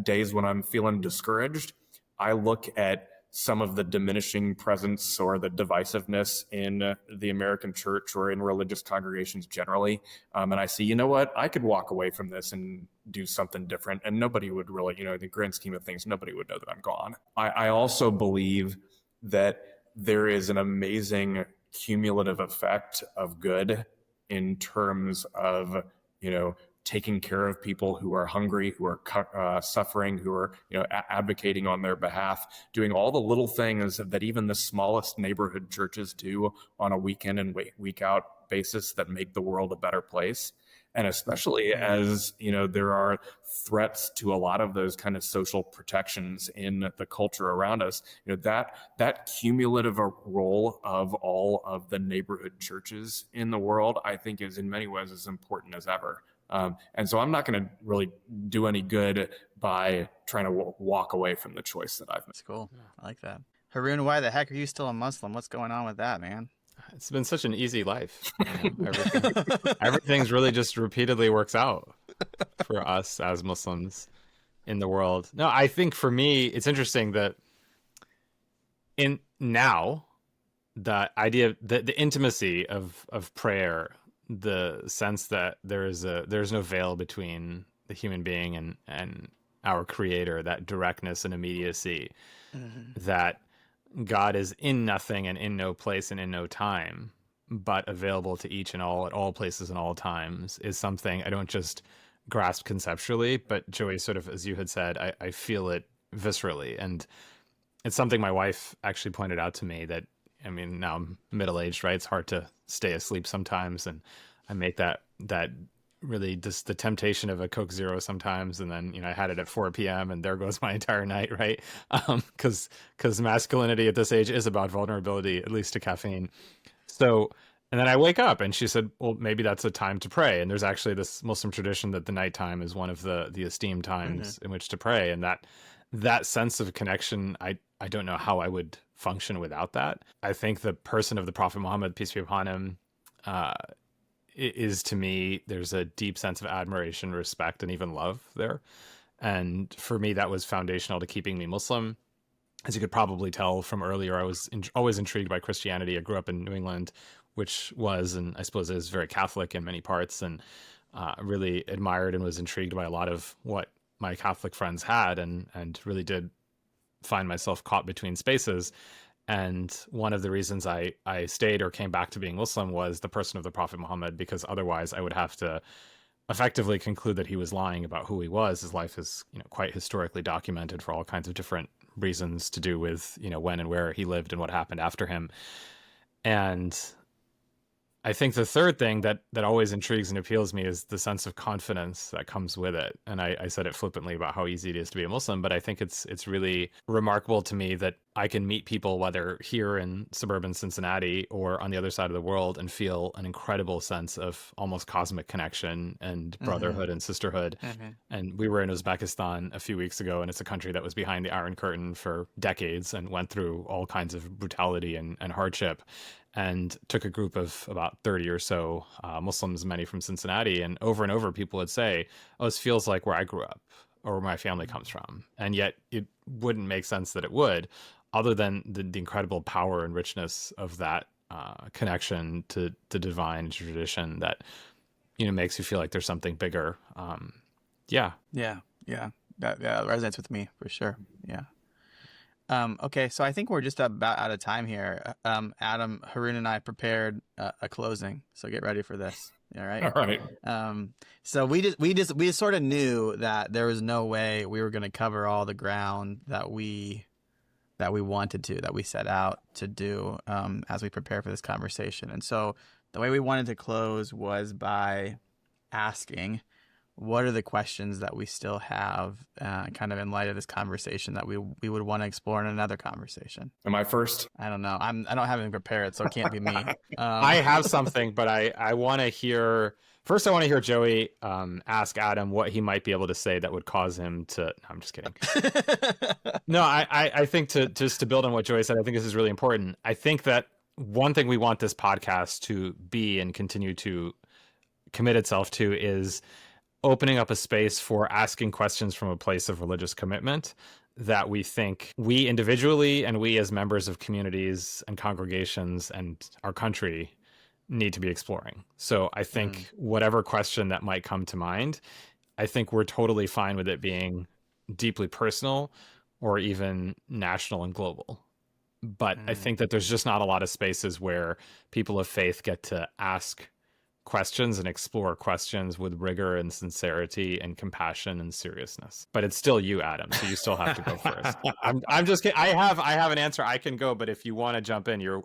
days when I'm feeling discouraged, I look at some of the diminishing presence or the divisiveness in the American church or in religious congregations generally. And I see, you know what, I could walk away from this and do something different. And nobody would really, in the grand scheme of things, nobody would know that I'm gone. I also believe that there is an amazing cumulative effect of good in terms of, taking care of people who are hungry, who are suffering, who are, advocating on their behalf, doing all the little things that even the smallest neighborhood churches do on a week in and week out basis that make the world a better place. And especially as, there are threats to a lot of those kind of social protections in the culture around us, that cumulative role of all of the neighborhood churches in the world, I think is in many ways as important as ever. And so I'm not going to really do any good by trying to walk away from the choice that I've made. That's cool. I like that. Haroon, why the heck are you still a Muslim? What's going on with that, man? It's been such an easy life. Everything's really just repeatedly works out for us as Muslims in the world. No, I think for me, it's interesting that in now, the idea, the intimacy of prayer, the sense that there's no veil between the human being and our creator, that directness and immediacy, that God is in nothing and in no place and in no time, but available to each and all at all places and all times, is something I don't just grasp conceptually, but Joey, sort of, as you had said, I feel it viscerally. And it's something my wife actually pointed out to me that, now I'm middle-aged, right? It's hard to stay asleep sometimes. And I make that really just the temptation of a Coke Zero sometimes. And then, I had it at 4 p.m. and there goes my entire night, right? Because masculinity at this age is about vulnerability, at least to caffeine. So, and then I wake up and she said, well, maybe that's a time to pray. And there's actually this Muslim tradition that the nighttime is one of the esteemed times in which to pray. And that sense of connection, I don't know how I would function without that. I think the person of the Prophet Muhammad, peace be upon him, is, to me, there's a deep sense of admiration, respect, and even love there. And for me, that was foundational to keeping me Muslim. As you could probably tell from earlier, I was always intrigued by Christianity. I grew up in New England, which was, and I suppose is, very Catholic in many parts, and really admired and was intrigued by a lot of what my Catholic friends had, and really did find myself caught between spaces. And one of the reasons I stayed or came back to being Muslim was the person of the Prophet Muhammad, because otherwise I would have to effectively conclude that he was lying about who he was. His life is, quite historically documented for all kinds of different reasons to do with, when and where he lived and what happened after him. And I think the third thing that always intrigues and appeals me is the sense of confidence that comes with it. And I said it flippantly about how easy it is to be a Muslim, but I think it's really remarkable to me that I can meet people, whether here in suburban Cincinnati or on the other side of the world, and feel an incredible sense of almost cosmic connection and brotherhood and sisterhood. And we were in Uzbekistan a few weeks ago, and it's a country that was behind the Iron Curtain for decades and went through all kinds of brutality and hardship. And took a group of about 30 or so Muslims, many from Cincinnati, and over people would say, oh, this feels like where I grew up or where my family comes from. And yet it wouldn't make sense that it would, other than the incredible power and richness of that connection to divine tradition that, makes you feel like there's something bigger. Yeah. That resonates with me for sure. Yeah. Okay, so I think we're just about out of time here. Adam, Haroon, and I prepared a closing, so get ready for this. All right. All right. So we just sort of knew that there was no way we were going to cover all the ground that we wanted to, that we set out to do as we prepare for this conversation. And so the way we wanted to close was by asking, what are the questions that we still have kind of in light of this conversation that we would want to explore in another conversation? Am I first? I don't know. I don't have anything prepared, so it can't be me. I have something, but I want to hear... First, I want to hear Joey ask Adam what he might be able to say that would cause him to... No, I'm just kidding. No, I think to build on what Joey said, I think this is really important. I think that one thing we want this podcast to be and continue to commit itself to is opening up a space for asking questions from a place of religious commitment that we think we individually and we as members of communities and congregations and our country need to be exploring. So I think whatever question that might come to mind, I think we're totally fine with it being deeply personal or even national and global. But I think that there's just not a lot of spaces where people of faith get to ask questions and explore questions with rigor and sincerity and compassion and seriousness. But it's still you, Adam, so you still have to go first. I'm just kidding. I have an answer. I can go, but if you want to jump in, No.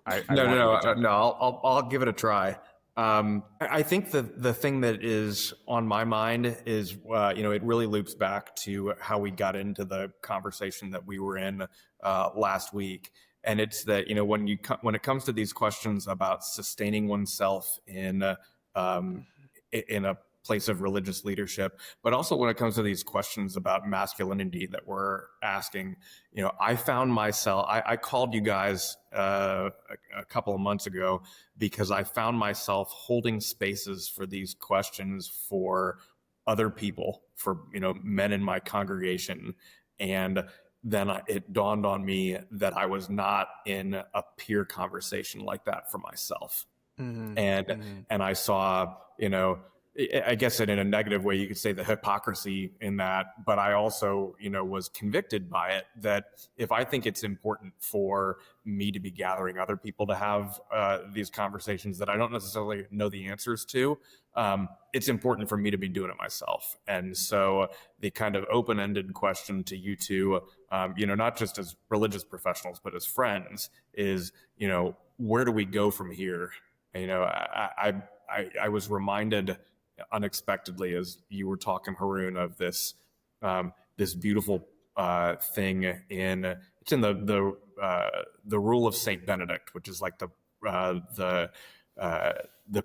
I'll give it a try. I think the thing that is on my mind is, it really loops back to how we got into the conversation that we were in last week. And it's that, when it comes to these questions about sustaining oneself in a place of religious leadership, but also when it comes to these questions about masculinity that we're asking, I found myself, I called you guys a couple of months ago because I found myself holding spaces for these questions for other people, for, men in my congregation. And then it dawned on me that I was not in a peer conversation like that for myself. And I saw, I guess in a negative way, you could say the hypocrisy in that, but I also, was convicted by it, that if I think it's important for me to be gathering other people to have these conversations that I don't necessarily know the answers to, it's important for me to be doing it myself. And so the kind of open-ended question to you two, not just as religious professionals, but as friends is, where do we go from here? I was reminded unexpectedly as you were talking, Haroon, of this beautiful thing it's in the Rule of Saint Benedict, which is like the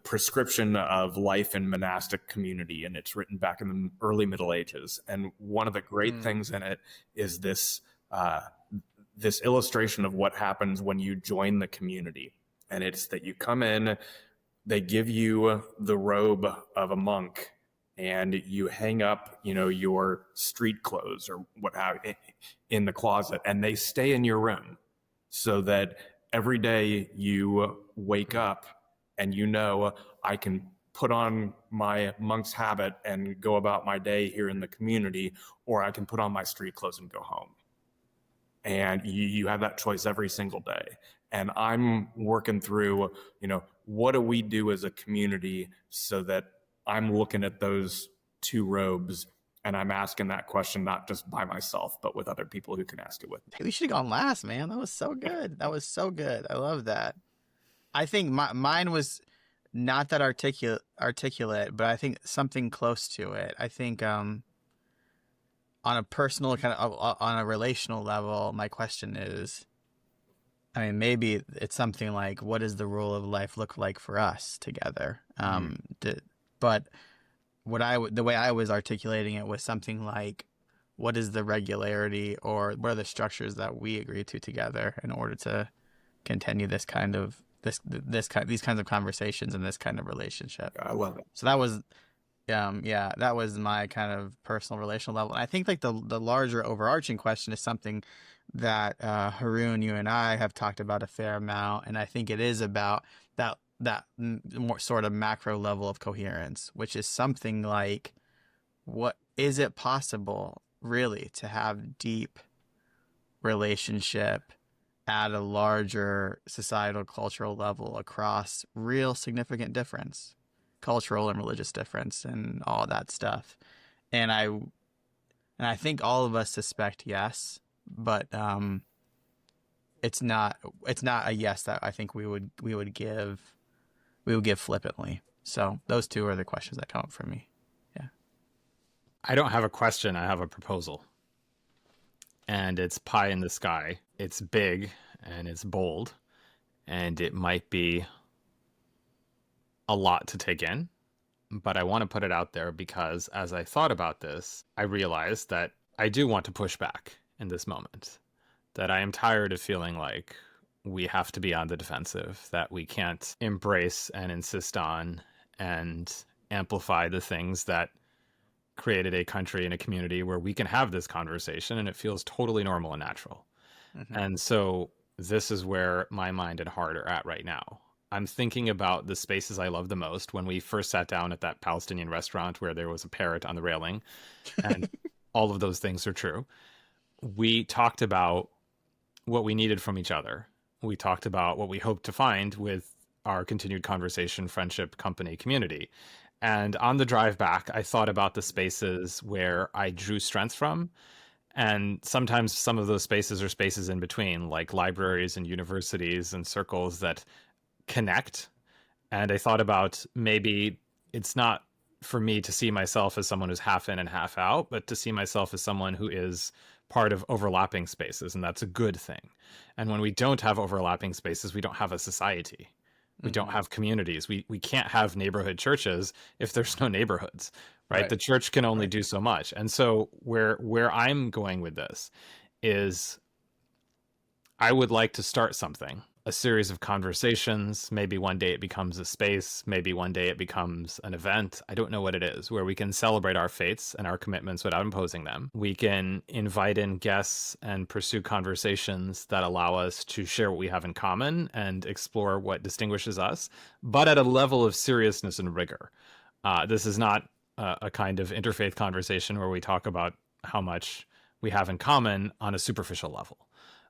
prescription of life in monastic community, and it's written back in the early Middle Ages. And one of the great things in it is this illustration of what happens when you join the community. And it's that you come in, they give you the robe of a monk, and you hang up, your street clothes or what have you in the closet, and they stay in your room so that every day you wake up and I can put on my monk's habit and go about my day here in the community, or I can put on my street clothes and go home. And you have that choice every single day. And I'm working through, what do we do as a community so that I'm looking at those two robes and I'm asking that question, not just by myself, but with other people who can ask it with me. Hey, we should have gone last, man. That was so good. That was so good. I love that. I think mine was not that articulate, but I think something close to it. I think on a personal on a relational level, my question is, maybe it's something like, what does the rule of life look like for us together? But the way I was articulating it was something like, what is the regularity, or what are the structures that we agree to together in order to continue these kinds of conversations and this kind of relationship? I love it. So that was, that was my kind of personal relational level. And I think like the larger overarching question is something that Haroon, you and I have talked about a fair amount, and I think it is about that more sort of macro level of coherence, which is something like, what is it possible really to have deep relationship at a larger societal cultural level across real significant difference, cultural and religious difference and all that stuff? And I think all of us suspect yes, but it's not a yes that I think we would give flippantly. So those two are the questions that come up for me. Yeah. I don't have a question, I have a proposal. And it's pie in the sky. It's big and it's bold, and it might be a lot to take in, but I want to put it out there because as I thought about this, I realized that I do want to push back in this moment, that I am tired of feeling like we have to be on the defensive, that we can't embrace and insist on and amplify the things that created a country and a community where we can have this conversation and it feels totally normal and natural. Mm-hmm. And so this is where my mind and heart are at right now. I'm thinking about the spaces I love the most. When we first sat down at that Palestinian restaurant where there was a parrot on the railing, and all of those things are true, we talked about what we needed from each other. We talked about what we hoped to find with our continued conversation, friendship, company, community. And on the drive back, I thought about the spaces where I drew strength from. And sometimes some of those spaces are spaces in between, like libraries and universities and circles that connect. And I thought about, maybe it's not for me to see myself as someone who's half in and half out, but to see myself as someone who is part of overlapping spaces. And that's a good thing. And when we don't have overlapping spaces, we don't have a society. We don't have communities. We can't have neighborhood churches if there's no neighborhoods, right? The church can only do so much. And so where I'm going with this is, I would like to start something, a series of conversations. Maybe one day it becomes a space. Maybe one day it becomes an event. I don't know what it is, where we can celebrate our faiths and our commitments without imposing them. We can invite in guests and pursue conversations that allow us to share what we have in common and explore what distinguishes us, but at a level of seriousness and rigor. This is not a kind of interfaith conversation where we talk about how much we have in common on a superficial level,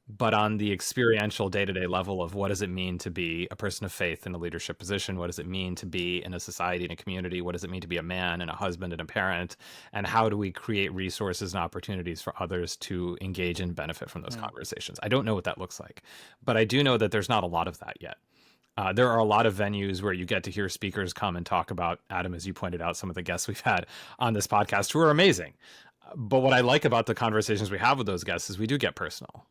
but on the experiential day-to-day level of what does it mean to be a person of faith in a leadership position? What does it mean to be in a society and a community? What does it mean to be a man and a husband and a parent? And how do we create resources and opportunities for others to engage and benefit from those conversations? I don't know what that looks like, but I do know that there's not a lot of that yet. There are a lot of venues where you get to hear speakers come and talk about, Adam, as you pointed out, some of the guests we've had on this podcast who are amazing. But what I like about the conversations we have with those guests is we do get personal.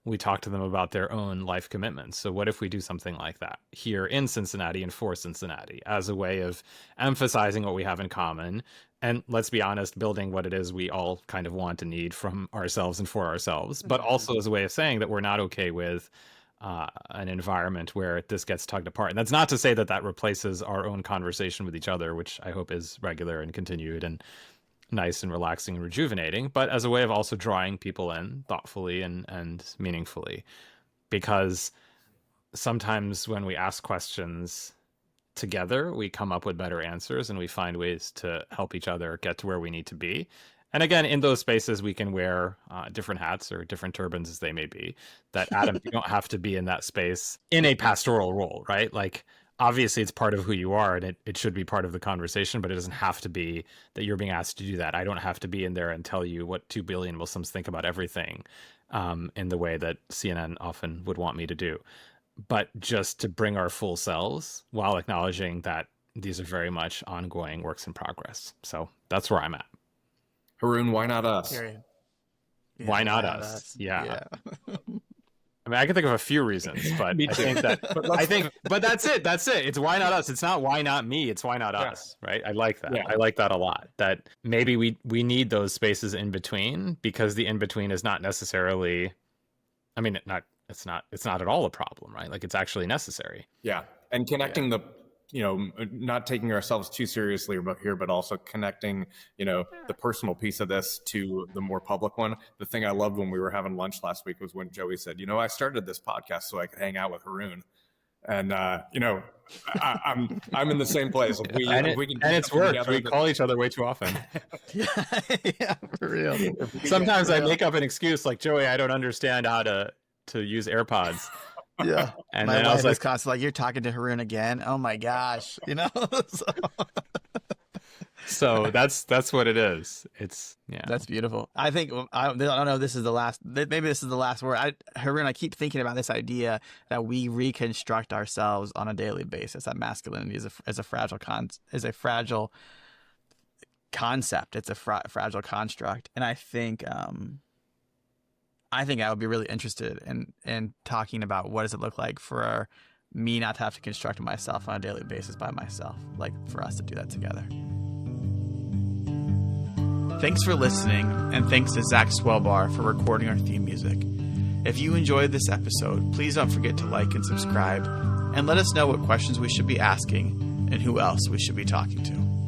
We talk to them about their own life commitments. So what if we do something like that here in Cincinnati and for Cincinnati as a way of emphasizing what we have in common? And let's be honest, building what it is we all kind of want and need from ourselves and for ourselves, but also as a way of saying that we're not okay with an environment where this gets tugged apart. And that's not to say that that replaces our own conversation with each other, which I hope is regular and continued and nice and relaxing and rejuvenating, but as a way of also drawing people in thoughtfully and meaningfully. Because sometimes when we ask questions together, we come up with better answers and we find ways to help each other get to where we need to be. And again, in those spaces, we can wear different hats or different turbans as they may be. That, Adam, you don't have to be in that space in a pastoral role, right? Like, obviously it's part of who you are and it should be part of the conversation, but it doesn't have to be that you're being asked to do that. I don't have to be in there and tell you what 2 billion Muslims think about everything in the way that CNN often would want me to do. But just to bring our full selves while acknowledging that these are very much ongoing works in progress. So that's where I'm at. Haroon, why not us? Yeah, why not us? Yeah. I mean, I can think of a few reasons, but I think that, but that's it. That's it. It's why not us. It's not why not me. It's why not us. Right. I like that. I like that a lot. That maybe we need those spaces in between, because the in between is not necessarily, I mean, it's not at all a problem, right? Like, it's actually necessary. Yeah. And connecting not taking ourselves too seriously about here, but also connecting, the personal piece of this to the more public one. The thing I loved when we were having lunch last week was when Joey said, I started this podcast so I could hang out with Haroon. And, I'm in the same place. It's worked. We call each other way too often. Yeah, for real. Sometimes I make up an excuse like, Joey, I don't understand how to use AirPods. Yeah. And my then wife I was was constantly like, you're talking to Haroon again? Oh my gosh. So that's what it is. It's, That's beautiful. I think, I don't know if this is the last, maybe this is the last word. Haroon, I keep thinking about this idea that we reconstruct ourselves on a daily basis, that masculinity is a fragile concept. It's a fragile construct. And I think I would be really interested in talking about what does it look like for me not to have to construct myself on a daily basis by myself, like for us to do that together. Thanks for listening, and thanks to Zach Swellbar for recording our theme music. If you enjoyed this episode, please don't forget to like and subscribe, and let us know what questions we should be asking and who else we should be talking to.